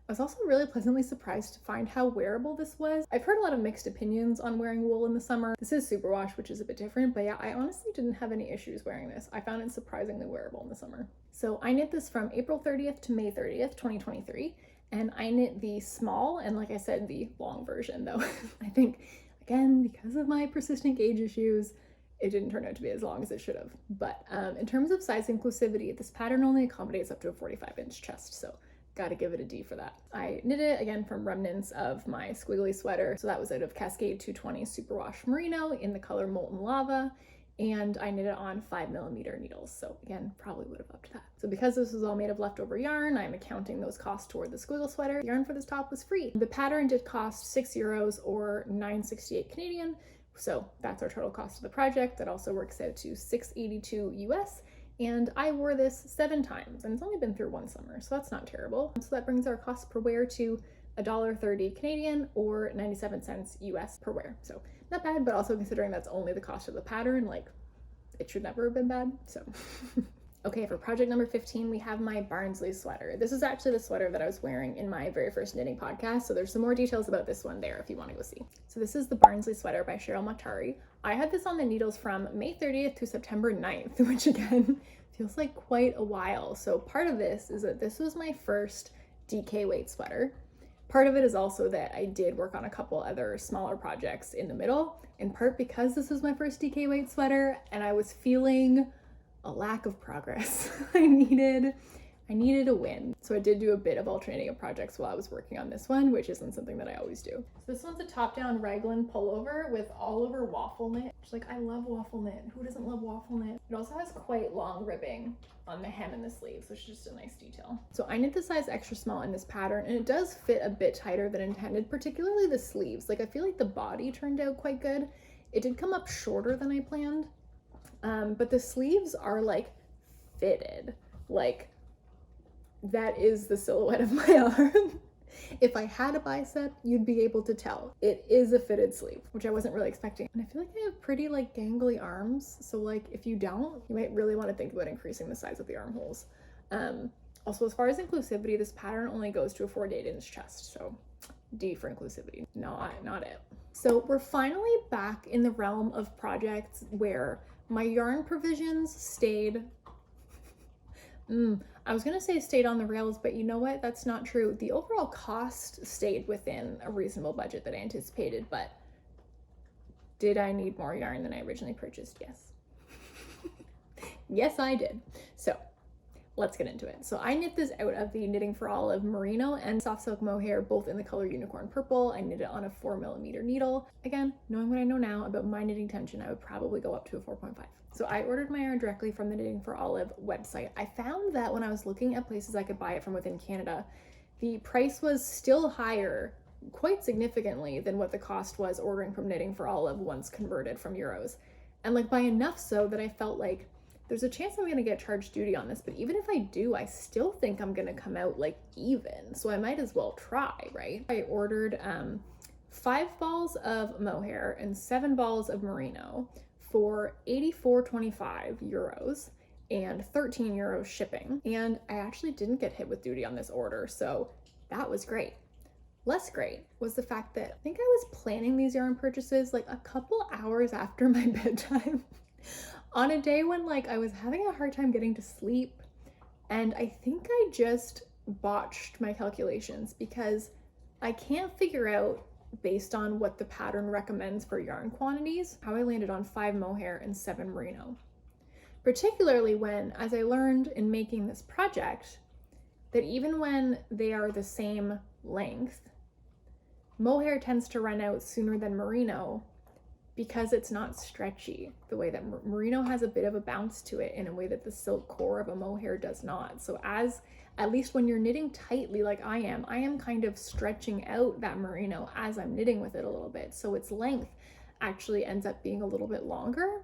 I was also really pleasantly surprised to find how wearable this was. I've heard a lot of mixed opinions on wearing wool in the summer. This is superwash, which is a bit different, but yeah, I honestly didn't have any issues wearing this. I found it surprisingly wearable in the summer. So I knit this from April 30th to May 30th, 2023, and I knit the small and, like I said, the long version though. I think, again, because of my persistent gauge issues, it didn't turn out to be as long as it should have. But in terms of size inclusivity, this pattern only accommodates up to a 45-inch chest, so gotta give it a D for that. I knit it again from remnants of my squiggly sweater. So that was out of Cascade 220 Superwash Merino in the color Molten Lava. And I knit it on 5mm needles. So again, probably would have upped that. So because this was all made of leftover yarn, I'm accounting those costs toward the squiggle sweater. Yarn for this top was free. The pattern did cost €6 or 9.68 Canadian. So that's our total cost of the project. That also works out to $6.82 US. And I wore this 7 times and it's only been through 1 summer, so that's not terrible. So that brings our cost per wear to $1.30 Canadian or 97 cents US per wear. So not bad, but also considering that's only the cost of the pattern, like it should never have been bad, so. Okay, for project number 15, we have my Barnsley sweater. This is actually the sweater that I was wearing in my very first knitting podcast, so there's some more details about this one there if you want to go see. So this is the Barnsley sweater by Cheryl Moktari. I had this on the needles from May 30th to September 9th, which again, feels like quite a while. So part of this is that this was my first DK weight sweater. Part of it is also that I did work on a couple other smaller projects in the middle, in part because this was my first DK weight sweater and I was feeling a lack of progress. I needed a win. So I did do a bit of alternating of projects while I was working on this one, which isn't something that I always do. So this one's a top-down raglan pullover with all over waffle knit. Which, like, I love waffle knit. Who doesn't love waffle knit? It also has quite long ribbing on the hem and the sleeves, which is just a nice detail. So I knit the size extra small in this pattern, and it does fit a bit tighter than intended, particularly the sleeves. Like, I feel like the body turned out quite good. It did come up shorter than I planned, but the sleeves are like fitted. Like, that is the silhouette of my arm. If I had a bicep, you'd be able to tell. It is a fitted sleeve, which I wasn't really expecting. And I feel like I have pretty like gangly arms. So like if you don't, you might really want to think about increasing the size of the armholes. Also, as far as inclusivity, this pattern only goes to a 48-inch chest. So D for inclusivity, not it. So we're finally back in the realm of projects where my yarn provisions stayed I was gonna say stayed on the rails, but you know what? That's not true. The overall cost stayed within a reasonable budget that I anticipated, but did I need more yarn than I originally purchased? Yes. Yes, I did. So let's get into it. So I knit this out of the Knitting for Olive merino and soft silk mohair, both in the color unicorn purple. I knit it on a 4mm needle. Again, knowing what I know now about my knitting tension, I would probably go up to a 4.5. So I ordered my yarn directly from the Knitting for Olive website. I found that when I was looking at places I could buy it from within Canada, the price was still higher, quite significantly, than what the cost was ordering from Knitting for Olive once converted from euros. And like by enough so that I felt like there's a chance I'm gonna get charged duty on this, but even if I do, I still think I'm gonna come out like even. So I might as well try, right? I ordered 5 balls of mohair and 7 balls of merino for €84.25 and €13 shipping. And I actually didn't get hit with duty on this order, so that was great. Less great was the fact that I think I was planning these yarn purchases like a couple hours after my bedtime on a day when like I was having a hard time getting to sleep. And I think I just botched my calculations because I can't figure out, based on what the pattern recommends for yarn quantities, how I landed on 5 mohair and 7 merino. Particularly when, as I learned in making this project, that even when they are the same length, mohair tends to run out sooner than merino because it's not stretchy the way that merino has a bit of a bounce to it in a way that the silk core of a mohair does not. So at least when you're knitting tightly like I am kind of stretching out that merino as I'm knitting with it a little bit. So its length actually ends up being a little bit longer,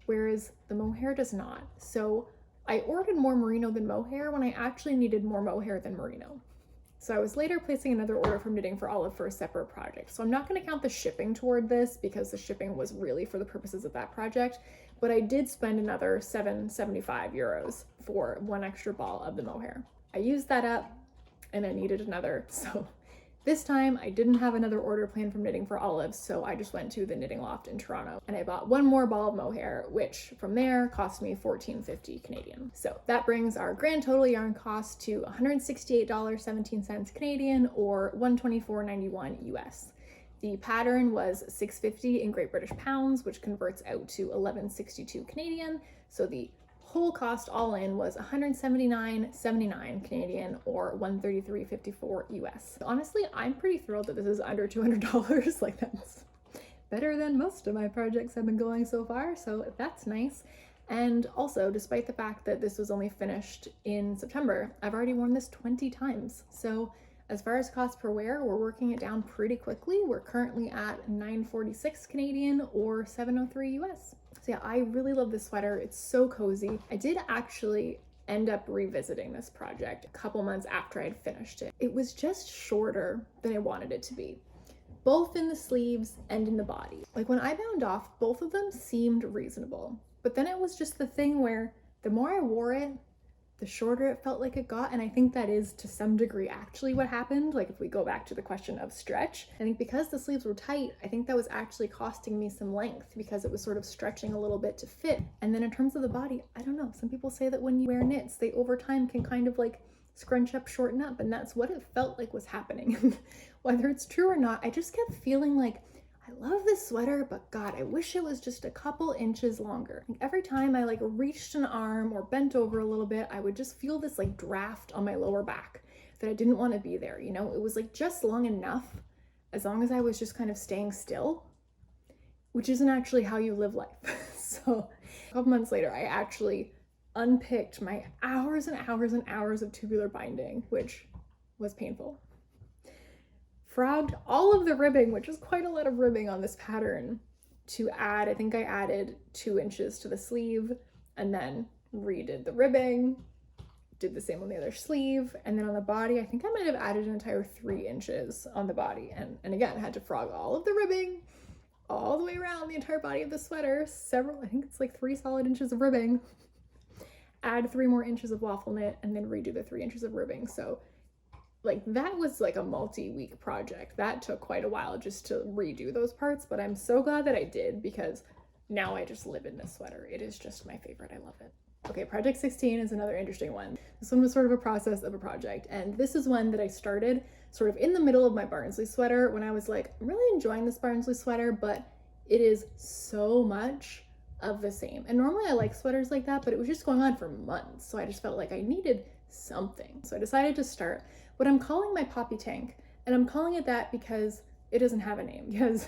whereas the mohair does not. So I ordered more merino than mohair when I actually needed more mohair than merino. So I was later placing another order from Knitting for Olive for a separate project. So I'm not going to count the shipping toward this because the shipping was really for the purposes of that project, but I did spend another €7.75 for 1 extra ball of the mohair. I used that up and I needed another. So this time I didn't have another order planned from Knitting for Olive, so I just went to the Knitting Loft in Toronto and I bought 1 more ball of mohair, which from there cost me $14.50 Canadian. So that brings our grand total yarn cost to $168.17 Canadian or $124.91 US. The pattern was 650 in Great British pounds, which converts out to 1162 Canadian. So the whole cost all in was 179.79 Canadian or 133.54 US. Honestly, I'm pretty thrilled that this is under $200. Like, that's better than most of my projects have been going so far, so that's nice. And also, despite the fact that this was only finished in September, I've already worn this 20 times. So as far as cost per wear, we're working it down pretty quickly. We're currently at 946 Canadian or 703 US. So yeah, I really love this sweater. It's so cozy. I did actually end up revisiting this project a couple months after I'd finished it. It was just shorter than I wanted it to be, both in the sleeves and in the body. Like, when I bound off, both of them seemed reasonable. But then it was just the thing where the more I wore it, the shorter it felt like it got. And I think that is to some degree actually what happened. Like, if we go back to the question of stretch, I think because the sleeves were tight, I think that was actually costing me some length because it was sort of stretching a little bit to fit. And then in terms of the body, I don't know. Some people say that when you wear knits, they over time can kind of like scrunch up, shorten up. And that's what it felt like was happening. Whether it's true or not, I just kept feeling like, I love this sweater, but God, I wish it was just a couple inches longer. Like, every time I like reached an arm or bent over a little bit, I would just feel this like draft on my lower back that I didn't want to be there. You know, it was like just long enough, as long as I was just kind of staying still, which isn't actually how you live life. So a couple months later, I actually unpicked my hours and hours and hours of tubular binding, which was painful. Frogged all of the ribbing, which is quite a lot of ribbing on this pattern, to add, I think I added 2 inches to the sleeve, and then redid the ribbing, did the same on the other sleeve, and then on the body, I think I might have added an entire 3 inches on the body, and again, had to frog all of the ribbing all the way around the entire body of the sweater, I think it's like 3 solid inches of ribbing, add 3 more inches of waffle knit, and then redo the 3 inches of ribbing. So like, that was like a multi-week project. That took quite a while just to redo those parts, but I'm so glad that I did because now I just live in this sweater. It is just my favorite. I love it. Okay, project 16 is another interesting one. This one was sort of a process of a project, and this is one that I started sort of in the middle of my Barnsley sweater when I was like, I'm really enjoying this Barnsley sweater, but it is so much of the same. And normally I like sweaters like that, but it was just going on for months. So I just felt like I needed something. So I decided to start what I'm calling my poppy tank. And I'm calling it that because it doesn't have a name. Because,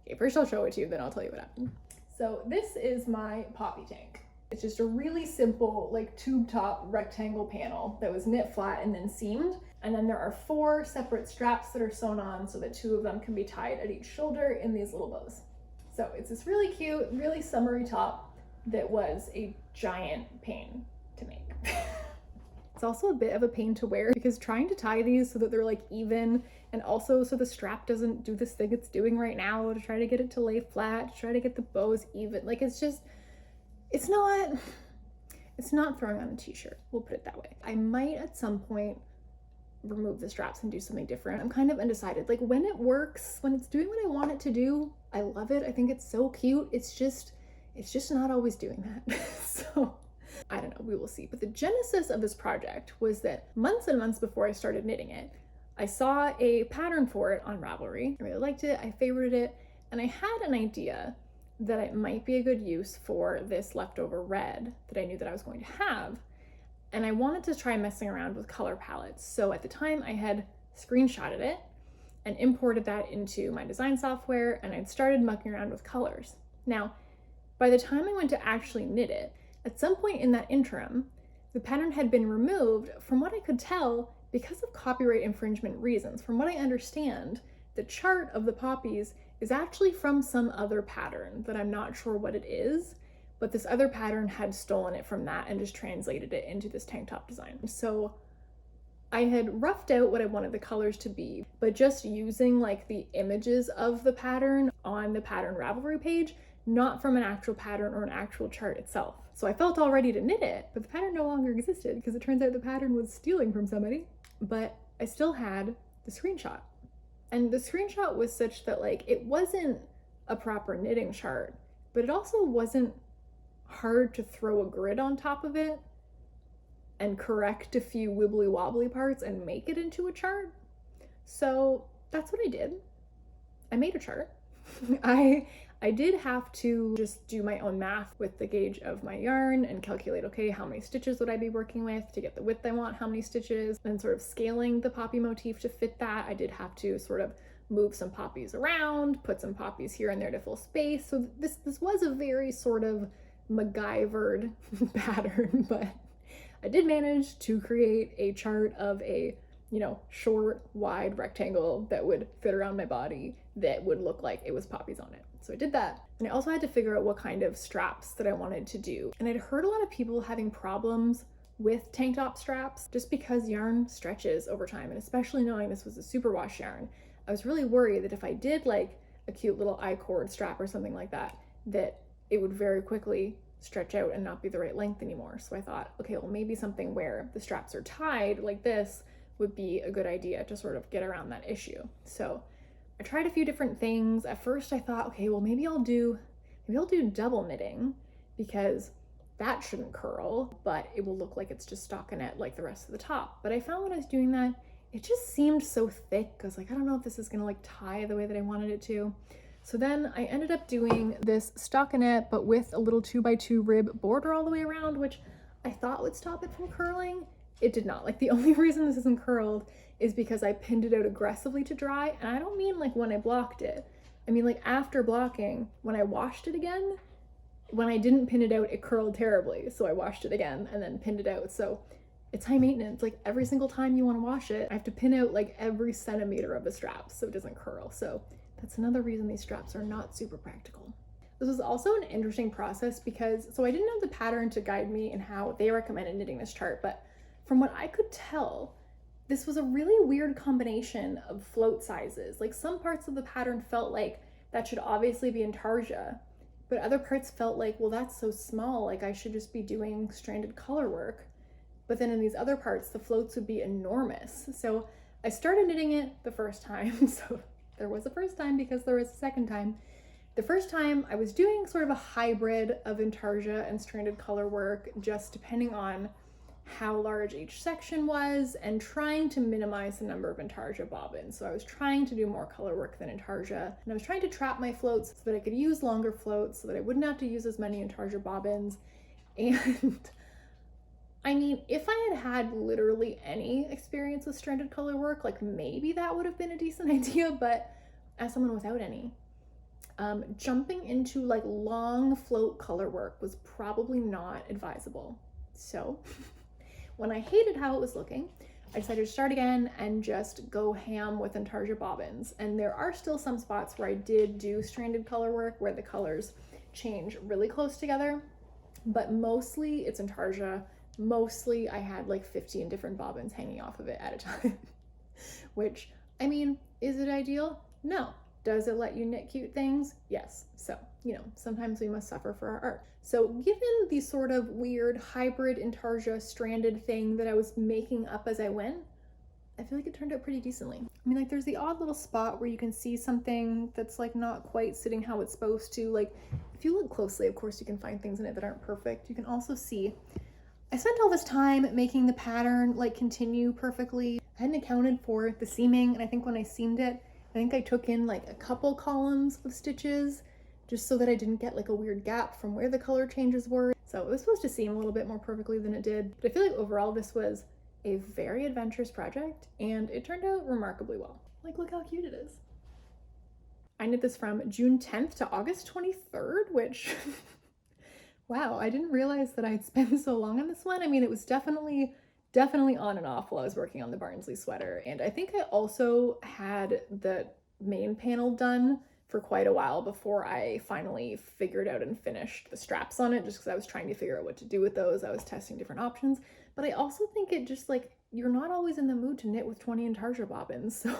okay, first I'll show it to you, then I'll tell you what happened. So this is my poppy tank. It's just a really simple, like, tube top rectangle panel that was knit flat and then seamed. And then there are 4 separate straps that are sewn on so that 2 of them can be tied at each shoulder in these little bows. So it's this really cute, really summery top that was a giant pain to make. It's also a bit of a pain to wear because trying to tie these so that they're like even, and also so the strap doesn't do this thing it's doing right now to try to get it to lay flat, to try to get the bows even, like, it's just, it's not throwing on a t-shirt, we'll put it that way. I might at some point remove the straps and do something different. I'm kind of undecided. Like, when it works, when it's doing what I want it to do, I love it. I think it's so cute. It's just not always doing that. So I don't know, we will see. But the genesis of this project was that months and months before I started knitting it, I saw a pattern for it on Ravelry. I really liked it, I favorited it, and I had an idea that it might be a good use for this leftover red that I knew that I was going to have. And I wanted to try messing around with color palettes. So at the time I had screenshotted it and imported that into my design software, and I'd started mucking around with colors. Now, by the time I went to actually knit it, at some point in that interim, the pattern had been removed, from what I could tell, because of copyright infringement reasons. From what I understand, the chart of the poppies is actually from some other pattern that I'm not sure what it is, but this other pattern had stolen it from that and just translated it into this tank top design. So I had roughed out what I wanted the colors to be, but just using like the images of the pattern on the pattern Ravelry page, not from an actual pattern or an actual chart itself. So I felt all ready to knit it, but the pattern no longer existed because it turns out the pattern was stealing from somebody, but I still had the screenshot. And the screenshot was such that, like, it wasn't a proper knitting chart, but it also wasn't hard to throw a grid on top of it and correct a few wibbly wobbly parts and make it into a chart. So that's what I did. I made a chart. I did have to just do my own math with the gauge of my yarn and calculate, okay, how many stitches would I be working with to get the width I want, how many stitches, and sort of scaling the poppy motif to fit that. I did have to sort of move some poppies around, put some poppies here and there to fill space. So this was a very sort of MacGyvered pattern, but I did manage to create a chart of a, you know, short, wide rectangle that would fit around my body that would look like it was poppies on it. So I did that. And I also had to figure out what kind of straps that I wanted to do. And I'd heard a lot of people having problems with tank top straps just because yarn stretches over time. And especially knowing this was a superwash yarn, I was really worried that if I did like a cute little I-cord strap or something like that, that it would very quickly stretch out and not be the right length anymore. So I thought, okay, well maybe something where the straps are tied like this would be a good idea to sort of get around that issue. So I tried a few different things. At first I thought, okay, well maybe I'll do double knitting because that shouldn't curl, but it will look like it's just stockinette like the rest of the top. But I found when I was doing that, it just seemed so thick. I was like, I don't know if this is gonna like tie the way that I wanted it to. So then I ended up doing this stockinette, but with a little 2x2 rib border all the way around, which I thought would stop it from curling. It did not. Like the only reason this isn't curled is because I pinned it out aggressively to dry. And I don't mean like when I blocked it. I mean like after blocking, when I washed it again, when I didn't pin it out, it curled terribly. So I washed it again and then pinned it out. So it's high maintenance. Like every single time you want to wash it, I have to pin out like every centimeter of the strap so it doesn't curl. So that's another reason these straps are not super practical. This was also an interesting process because, so I didn't have the pattern to guide me in how they recommended knitting this chart, but from what I could tell, this was a really weird combination of float sizes. Like some parts of the pattern felt like that should obviously be intarsia, but other parts felt like, well, that's so small, like I should just be doing stranded color work. But then in these other parts, the floats would be enormous. So I started knitting it the first time. So there was a first time because there was a second time. The first time I was doing sort of a hybrid of intarsia and stranded color work, just depending on how large each section was and trying to minimize the number of intarsia bobbins. So I was trying to do more color work than intarsia, and I was trying to trap my floats so that I could use longer floats so that I wouldn't have to use as many intarsia bobbins. And I mean, if I had had literally any experience with stranded color work, like maybe that would have been a decent idea, but as someone without any, jumping into like long float color work was probably not advisable. So when I hated how it was looking, I decided to start again and just go ham with intarsia bobbins. And there are still some spots where I did do stranded color work where the colors change really close together, but mostly it's intarsia. Mostly I had like 15 different bobbins hanging off of it at a time, which, I mean, is it ideal? No. Does it let you knit cute things? Yes. So, you know, sometimes we must suffer for our art. So given the sort of weird hybrid intarsia stranded thing that I was making up as I went, I feel like it turned out pretty decently. I mean, like there's the odd little spot where you can see something that's like not quite sitting how it's supposed to. Like if you look closely, of course, you can find things in it that aren't perfect. You can also see I spent all this time making the pattern like continue perfectly. I hadn't accounted for the seaming, and I think when I seamed it, I think I took in like a couple columns of stitches just so that I didn't get like a weird gap from where the color changes were. So it was supposed to seam a little bit more perfectly than it did. But I feel like overall this was a very adventurous project and it turned out remarkably well. Like look how cute it is. I knit this from June 10th to August 23rd, which wow, I didn't realize that I'd spent so long on this one. I mean, it was definitely on and off while I was working on the Barnsley sweater. And I think I also had the main panel done for quite a while before I finally figured out and finished the straps on it, just because I was trying to figure out what to do with those. I was testing different options. But I also think it just like, you're not always in the mood to knit with 20 intarsia bobbins. So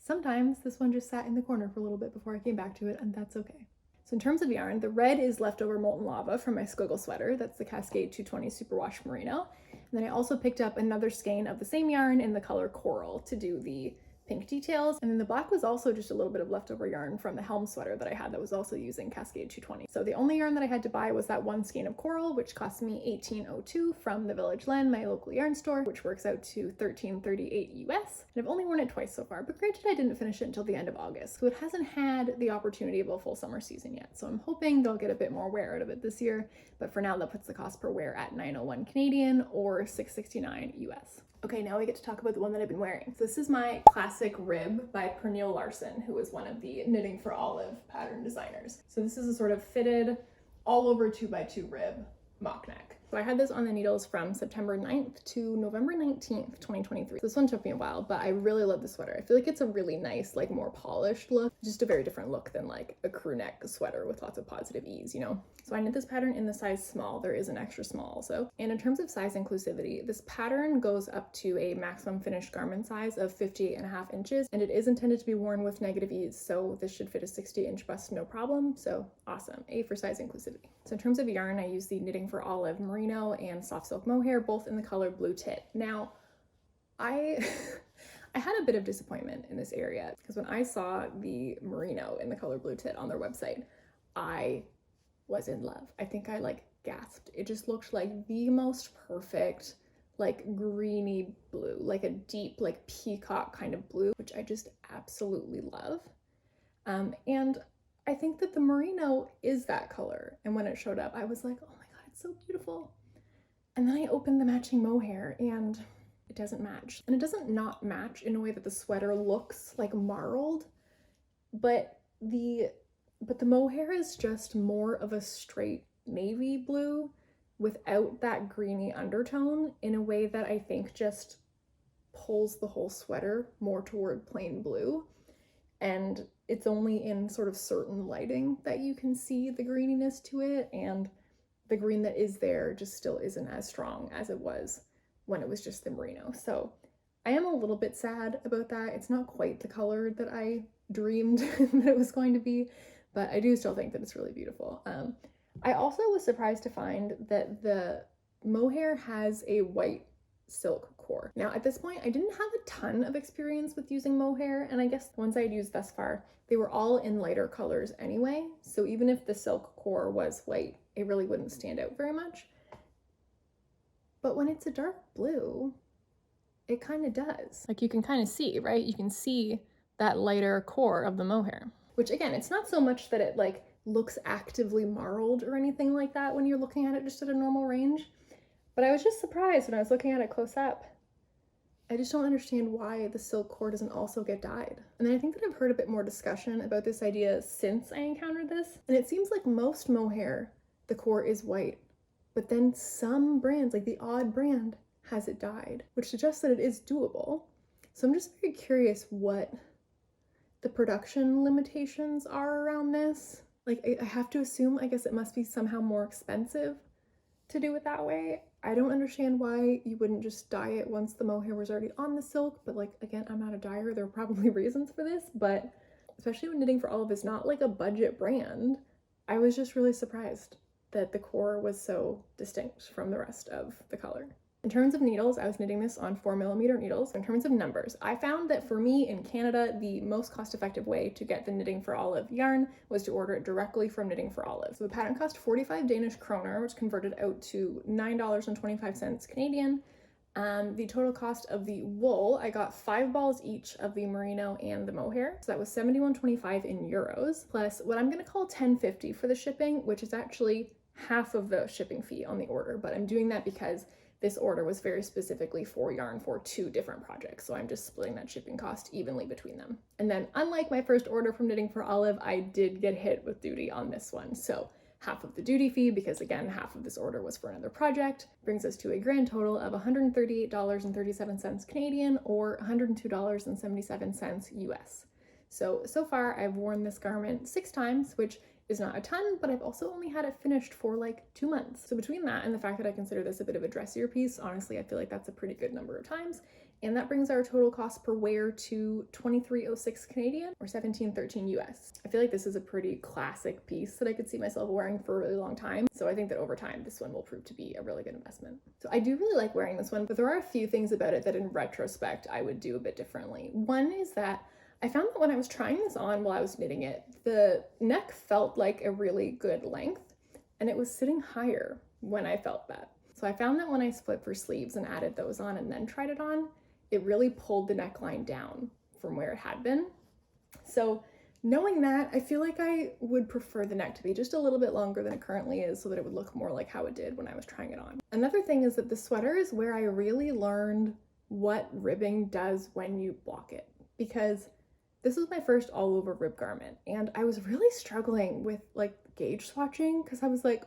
sometimes this one just sat in the corner for a little bit before I came back to it, and that's okay. So in terms of yarn, the red is leftover molten lava from my squiggle sweater. That's the Cascade 220 Superwash Merino. And then I also picked up another skein of the same yarn in the color coral to do the pink details. And then the black was also just a little bit of leftover yarn from the Helm Sweater that I had that was also using Cascade 220. So the only yarn that I had to buy was that one skein of coral, which cost me $18.02 from the Village Len, my local yarn store, which works out to $13.38 US. And I've only worn it twice so far, but granted I didn't finish it until the end of August, so it hasn't had the opportunity of a full summer season yet. So I'm hoping they'll get a bit more wear out of it this year, but for now that puts the cost per wear at $901 Canadian or $669 US. Okay, now we get to talk about the one that I've been wearing. So this is my classic rib by Pernille Larsen, who is one of the Knitting for Olive pattern designers. So this is a sort of fitted all over 2x2 rib mock neck. So I had this on the needles from September 9th to November 19th, 2023. So this one took me a while, but I really love the sweater. I feel like it's a really nice, like more polished look, just a very different look than like a crew neck sweater with lots of positive ease, you know? So I knit this pattern in the size small. There is an extra small also. And in terms of size inclusivity, this pattern goes up to a maximum finished garment size of 58.5 inches, and it is intended to be worn with negative ease. So this should fit a 60-inch bust, no problem. So awesome, A for size inclusivity. So in terms of yarn, I use the Knitting for Olive merino and soft silk mohair, both in the color blue tit. Now, I had a bit of disappointment in this area because when I saw the merino in the color blue tit on their website, I was in love. I think I like gasped. It just looked like the most perfect, like greeny blue, like a deep, like peacock kind of blue, which I just absolutely love. And I think that the merino is that color. And when it showed up, I was like, oh my God, it's so beautiful. And then I opened the matching mohair and it doesn't match. And it doesn't not match in a way that the sweater looks like marled, but the mohair is just more of a straight navy blue without that greeny undertone in a way that I think just pulls the whole sweater more toward plain blue. And it's only in sort of certain lighting that you can see the greeniness to it, and the green that is there just still isn't as strong as it was when it was just the merino. So I am a little bit sad about that. It's not quite the color that I dreamed that it was going to be, but I do still think that it's really beautiful. I also was surprised to find that the mohair has a white silk core. Now at this point, I didn't have a ton of experience with using mohair, and I guess the ones I had used thus far, they were all in lighter colors anyway, so even if the silk core was white, it really wouldn't stand out very much. But when it's a dark blue, it kind of does. Like you can kind of see, right? You can see that lighter core of the mohair, which again, it's not so much that it like looks actively marled or anything like that when you're looking at it just at a normal range. But I was just surprised when I was looking at it close up. I just don't understand why the silk core doesn't also get dyed. And then I think that I've heard a bit more discussion about this idea since I encountered this. And it seems like most mohair, the core is white, but then some brands, like the odd brand, has it dyed, which suggests that it is doable. So I'm just very curious what the production limitations are around this. Like I have to assume, I guess it must be somehow more expensive to do it that way. I don't understand why you wouldn't just dye it once the mohair was already on the silk, but like, again, I'm not a dyer, there are probably reasons for this, but especially when Knitting for Olive is not like a budget brand, I was just really surprised that the core was so distinct from the rest of the color. In terms of needles, I was knitting this on 4mm needles. In terms of numbers, I found that for me in Canada, the most cost-effective way to get the Knitting for Olive yarn was to order it directly from Knitting for Olive. So the pattern cost 45 Danish kroner, which converted out to $9.25 Canadian. The total cost of the wool, I got 5 balls each of the merino and the mohair. So that was 71.25 in euros, plus what I'm gonna call 10.50 for the shipping, which is actually half of the shipping fee on the order, but I'm doing that because this order was very specifically for yarn for 2 different projects, so I'm just splitting that shipping cost evenly between them. And then unlike my first order from Knitting for Olive, I did get hit with duty on this one. So half of the duty fee, because again, half of this order was for another project, brings us to a grand total of $138.37 Canadian or $102.77 US. So far I've worn this garment 6 times, which is not a ton, but I've also only had it finished for like 2 months. So between that and the fact that I consider this a bit of a dressier piece, honestly, I feel like that's a pretty good number of times. And that brings our total cost per wear to $23.06 Canadian or $17.13 US. I feel like this is a pretty classic piece that I could see myself wearing for a really long time. So I think that over time, this one will prove to be a really good investment. So I do really like wearing this one, but there are a few things about it that in retrospect, I would do a bit differently. One is that I found that when I was trying this on while I was knitting it, the neck felt like a really good length and it was sitting higher when I felt that. So I found that when I split for sleeves and added those on and then tried it on, it really pulled the neckline down from where it had been. So knowing that, I feel like I would prefer the neck to be just a little bit longer than it currently is so that it would look more like how it did when I was trying it on. Another thing is that the sweater is where I really learned what ribbing does when you block it, because this was my first all over rib garment and I was really struggling with like gauge swatching because I was like,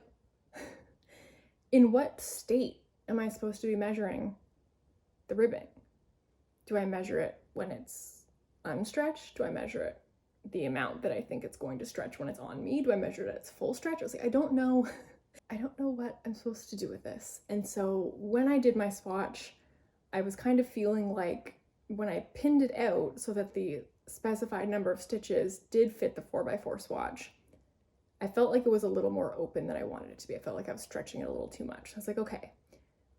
in what state am I supposed to be measuring the ribbing? Do I measure it when it's unstretched? Do I measure it the amount that I think it's going to stretch when it's on me? Do I measure it at its full stretch? I was like, I don't know what I'm supposed to do with this. And so when I did my swatch, I was kind of feeling like when I pinned it out so that the specified number of stitches did fit the 4x4 swatch, I felt like it was a little more open than I wanted it to be. I felt like I was stretching it a little too much. I was like, okay,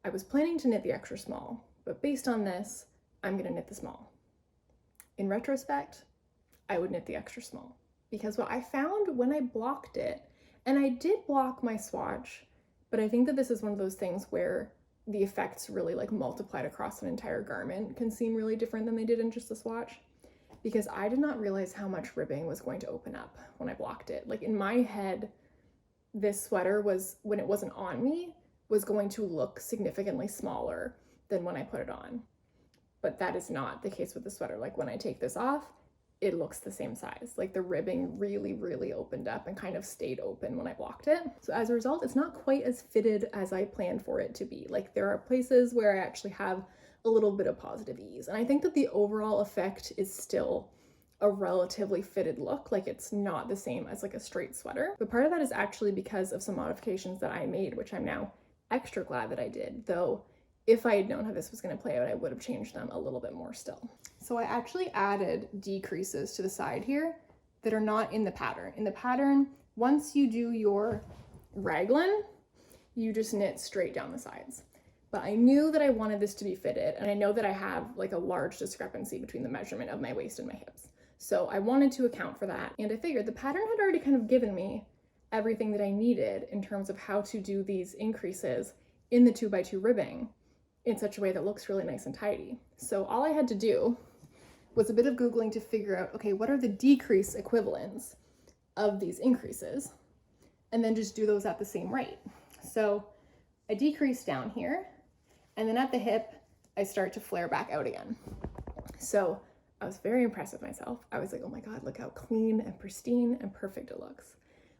I was planning to knit the extra small, but based on this, I'm gonna knit the small. In retrospect, I would knit the extra small because what I found when I blocked it, and I did block my swatch, but I think that this is one of those things where the effects really like multiplied across an entire garment can seem really different than they did in just the swatch, because I did not realize how much ribbing was going to open up when I blocked it. Like in my head, this sweater was, when it wasn't on me, was going to look significantly smaller than when I put it on. But that is not the case with the sweater. Like when I take this off, it looks the same size. Like the ribbing really, really opened up and kind of stayed open when I blocked it. So as a result, it's not quite as fitted as I planned for it to be. Like there are places where I actually have a little bit of positive ease. And I think that the overall effect is still a relatively fitted look. Like it's not the same as like a straight sweater. But part of that is actually because of some modifications that I made, which I'm now extra glad that I did. Though if I had known how this was going to play out, I would have changed them a little bit more still. So I actually added decreases to the side here that are not in the pattern. In the pattern, once you do your raglan, you just knit straight down the sides. But I knew that I wanted this to be fitted, and I know that I have like a large discrepancy between the measurement of my waist and my hips. So I wanted to account for that, and I figured the pattern had already kind of given me everything that I needed in terms of how to do these increases in the 2x2 ribbing in such a way that looks really nice and tidy. So all I had to do was a bit of Googling to figure out, okay, what are the decrease equivalents of these increases? And then just do those at the same rate. So I decrease down here, and then at the hip, I start to flare back out again. So I was very impressed with myself. I was like, oh my God, look how clean and pristine and perfect it looks.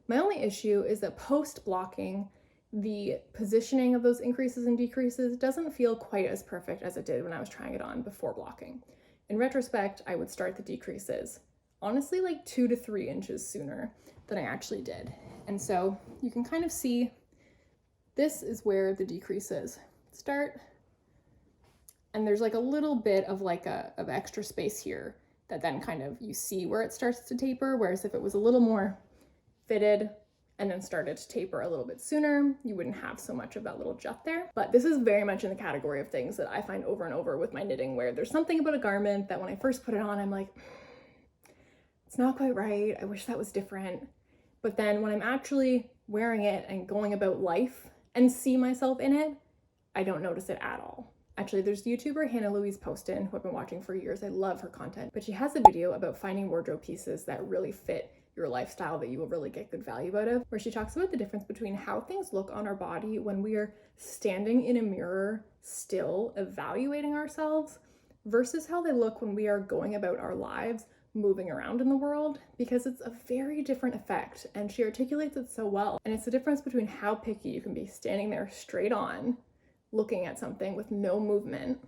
My only issue is that post blocking, the positioning of those increases and decreases doesn't feel quite as perfect as it did when I was trying it on before blocking. In retrospect, I would start the decreases honestly like 2 to 3 inches sooner than I actually did. And so you can kind of see this is where the decreases start. And there's like a little bit of like of extra space here that then kind of you see where it starts to taper. Whereas if it was a little more fitted and then started to taper a little bit sooner, you wouldn't have so much of that little jut there. But this is very much in the category of things that I find over and over with my knitting, where there's something about a garment that when I first put it on, I'm like, it's not quite right. I wish that was different. But then when I'm actually wearing it and going about life and see myself in it, I don't notice it at all. Actually, there's YouTuber Hannah Louise Poston, who I've been watching for years. I love her content, but she has a video about finding wardrobe pieces that really fit your lifestyle that you will really get good value out of, where she talks about the difference between how things look on our body when we are standing in a mirror still evaluating ourselves versus how they look when we are going about our lives moving around in the world, because it's a very different effect, and she articulates it so well. And it's the difference between how picky you can be standing there straight on looking at something with no movement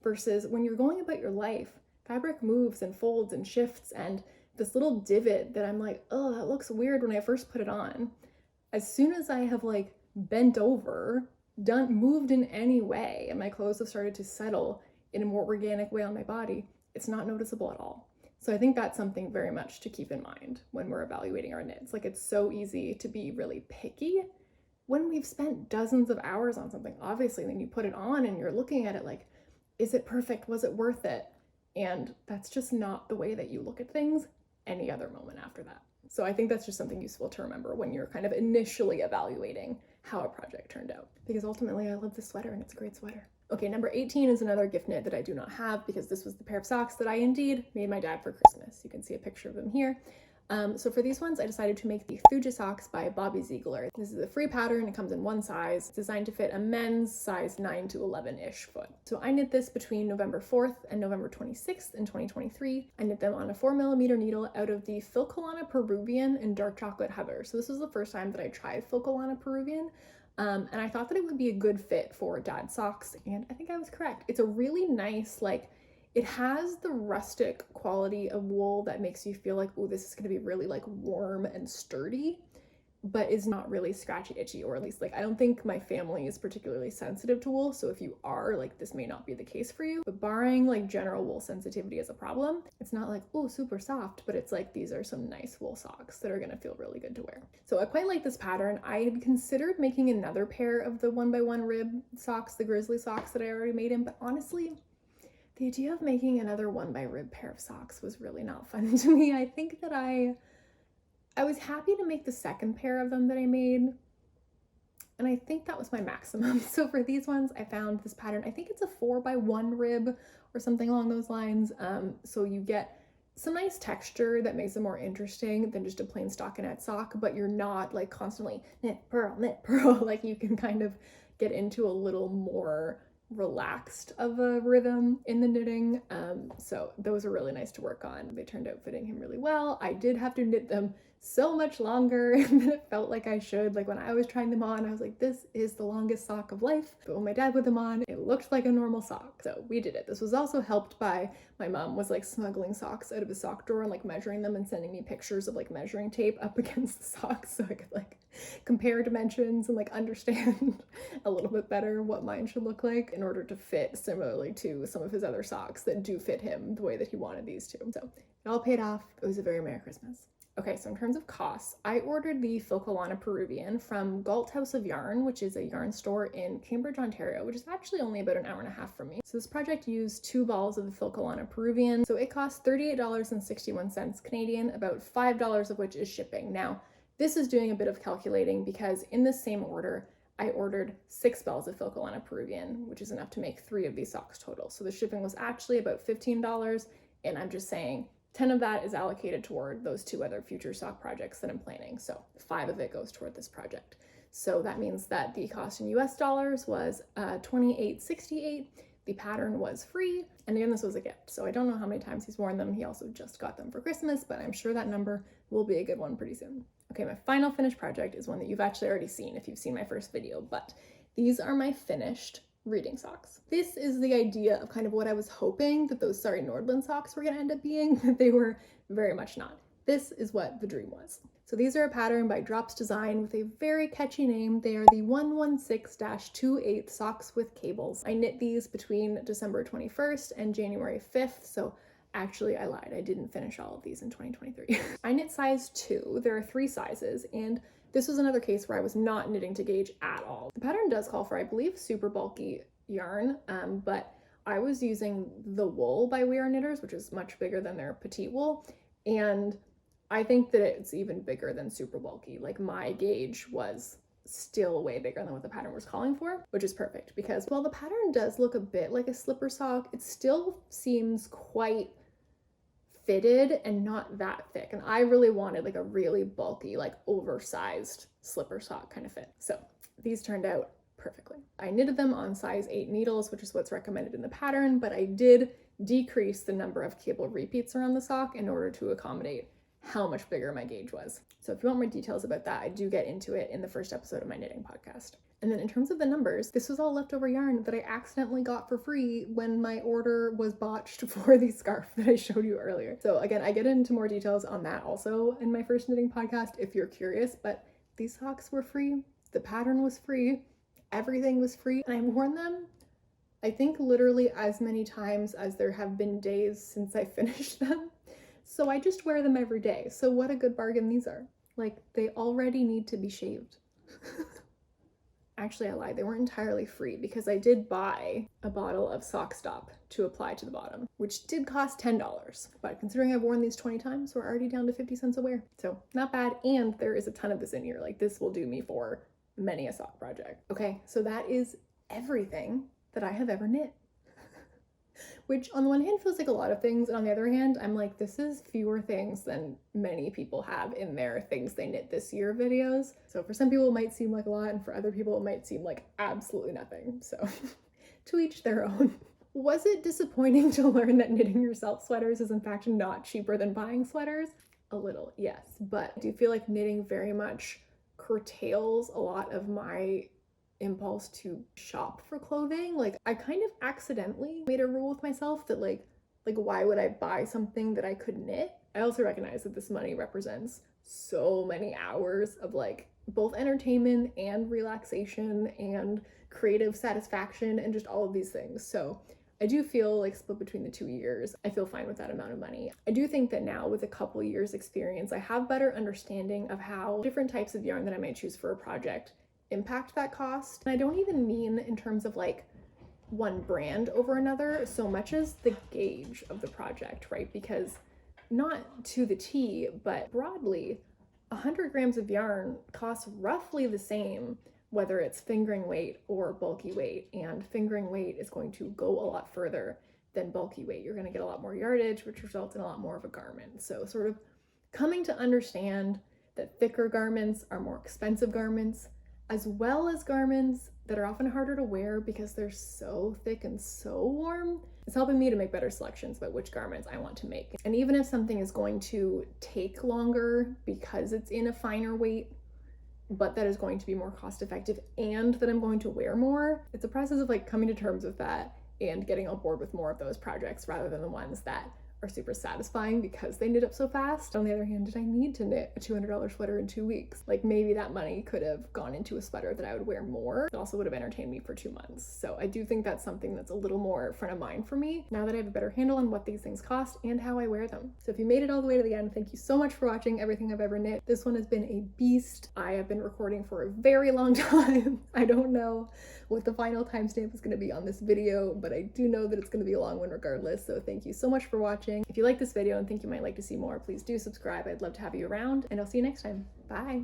versus when you're going about your life, fabric moves and folds and shifts, and this little divot that I'm like, oh, that looks weird when I first put it on. As soon as I have like bent over, moved in any way, and my clothes have started to settle in a more organic way on my body, it's not noticeable at all. So I think that's something very much to keep in mind when we're evaluating our knits. Like, it's so easy to be really picky when we've spent dozens of hours on something. Obviously, then you put it on and you're looking at it like, is it perfect? Was it worth it? And that's just not the way that you look at things any other moment after that. So I think that's just something useful to remember when you're kind of initially evaluating how a project turned out. Because ultimately I love this sweater and it's a great sweater. Okay, number 18 is another gift knit that I do not have because this was the pair of socks that I indeed made my dad for Christmas. You can see a picture of them here. So for these ones, I decided to make the Thuja Socks by Bobby Ziegler. This is a free pattern. It comes in one size. It's designed to fit a men's size 9 to 11-ish foot. So I knit this between November 4th and November 26th in 2023. I knit them on a 4mm needle out of the Filcolana Peruvian in Dark Chocolate Heather. So this was the first time that I tried Filcolana Peruvian. And I thought that it would be a good fit for dad socks, and I think I was correct. It's a really nice, like, it has the rustic quality of wool that makes you feel like, oh, this is gonna be really like warm and sturdy, but is not really scratchy, itchy, or at least like, I don't think my family is particularly sensitive to wool. So if you are, like, this may not be the case for you, but barring like general wool sensitivity as a problem, it's not like, oh, super soft, but it's like, these are some nice wool socks that are gonna feel really good to wear. So I quite like this pattern. I had considered making another pair of the 1x1 rib socks, the Grizzly Socks that I already made in, but honestly, the idea of making another 1x rib pair of socks was really not fun to me. I think that I was happy to make the second pair of them that I made, and I think that was my maximum. So for these ones, I found this pattern. I think it's a 4x1 rib or something along those lines. So you get some nice texture that makes it more interesting than just a plain stockinette sock, but you're not like constantly knit, purl, like you can kind of get into a little more relaxed of a rhythm in the knitting. So those are really nice to work on. They turned out fitting him really well. I did have to knit them so much longer than it felt like I should. Like, when I was trying them on, I was like, this is the longest sock of life. But when my dad put them on, it looked like a normal sock. So we did it. This was also helped by my mom was like smuggling socks out of his sock drawer and like measuring them and sending me pictures of like measuring tape up against the socks so I could like compare dimensions and like understand a little bit better what mine should look like in order to fit similarly to some of his other socks that do fit him the way that he wanted these to. So it all paid off. It was a very Merry Christmas. Okay, so in terms of costs, I ordered the Filcolana Peruvian from Galt House of Yarn, which is a yarn store in Cambridge, Ontario, which is actually only about an hour and a half from me. So this project used 2 balls of the Filcolana Peruvian. So it cost $38.61 Canadian, about $5 of which is shipping. Now, this is doing a bit of calculating because in the same order, I ordered 6 balls of Filcolana Peruvian, which is enough to make 3 of these socks total. So the shipping was actually about $15, and I'm just saying 10 of that is allocated toward those 2 other future sock projects that I'm planning. So 5 of it goes toward this project. So that means that the cost in US dollars was $28.68. The pattern was free. And again, this was a gift. So I don't know how many times he's worn them. He also just got them for Christmas, but I'm sure that number will be a good one pretty soon. Okay, my final finished project is one that you've actually already seen if you've seen my first video, but these are my finished reading socks. This is the idea of kind of what I was hoping that those Sorry Nordland socks were gonna end up being, but they were very much not. This is what the dream was. So these are a pattern by Drops Design with a very catchy name. They are the 116-28 socks with cables. I knit these between December 21st and January 5th, so actually I lied, I didn't finish all of these in 2023. I knit size 2, there are 3 sizes, and this was another case where I was not knitting to gauge at all. The pattern does call for, I believe, super bulky yarn, but I was using the wool by We Are Knitters, which is much bigger than their petite wool, and I think that it's even bigger than super bulky. Like, my gauge was still way bigger than what the pattern was calling for, which is perfect because while the pattern does look a bit like a slipper sock, it still seems quite fitted and not that thick. And I really wanted like a really bulky, like oversized slipper sock kind of fit. So these turned out perfectly. I knitted them on size 8 needles, which is what's recommended in the pattern, but I did decrease the number of cable repeats around the sock in order to accommodate how much bigger my gauge was. So if you want more details about that, I do get into it in the first episode of my knitting podcast. And then in terms of the numbers, this was all leftover yarn that I accidentally got for free when my order was botched for the scarf that I showed you earlier. So again, I get into more details on that also in my first knitting podcast if you're curious, but these socks were free, the pattern was free, everything was free, and I've worn them I think literally as many times as there have been days since I finished them. So I just wear them every day. So what a good bargain these are. Like, they already need to be shaved. Actually, I lied. They weren't entirely free because I did buy a bottle of Sock Stop to apply to the bottom, which did cost $10. But considering I've worn these 20 times, we're already down to 50 cents a wear. So not bad. And there is a ton of this in here. Like, this will do me for many a sock project. Okay, so that is everything that I have ever knit. Which on the one hand feels like a lot of things, and on the other hand, I'm like, this is fewer things than many people have in their things they knit this year videos. So for some people it might seem like a lot, and for other people it might seem like absolutely nothing. So to each their own. Was it disappointing to learn that knitting yourself sweaters is in fact not cheaper than buying sweaters? A little, yes. But I do feel like knitting very much curtails a lot of my impulse to shop for clothing. Like, I kind of accidentally made a rule with myself that like why would I buy something that I could knit? I also recognize that this money represents so many hours of like both entertainment and relaxation and creative satisfaction and just all of these things. So I do feel like split between the 2 years. I feel fine with that amount of money. I do think that now with a couple years experience, I have better understanding of how different types of yarn that I might choose for a project impact that cost. And I don't even mean in terms of like one brand over another so much as the gauge of the project, right? Because not to the T, but broadly, 100 grams of yarn costs roughly the same whether it's fingering weight or bulky weight, and fingering weight is going to go a lot further than bulky weight. You're going to get a lot more yardage, which results in a lot more of a garment. So sort of coming to understand that thicker garments are more expensive garments, as well as garments that are often harder to wear because they're so thick and so warm, is helping me to make better selections about which garments I want to make. And even if something is going to take longer because it's in a finer weight, but that is going to be more cost effective and that I'm going to wear more, it's a process of like coming to terms with that and getting on board with more of those projects rather than the ones that are super satisfying because they knit up so fast. On the other hand, did I need to knit a $200 sweater in 2 weeks? Like, maybe that money could have gone into a sweater that I would wear more. It also would have entertained me for 2 months. So I do think that's something that's a little more front of mind for me now that I have a better handle on what these things cost and how I wear them. So if you made it all the way to the end, thank you so much for watching everything I've ever knit. This one has been a beast. I have been recording for a very long time. I don't know what the final timestamp is going to be on this video, but I do know that it's going to be a long one regardless. So thank you so much for watching. If you like this video and think you might like to see more, please do subscribe. I'd love to have you around, and I'll see you next time. Bye.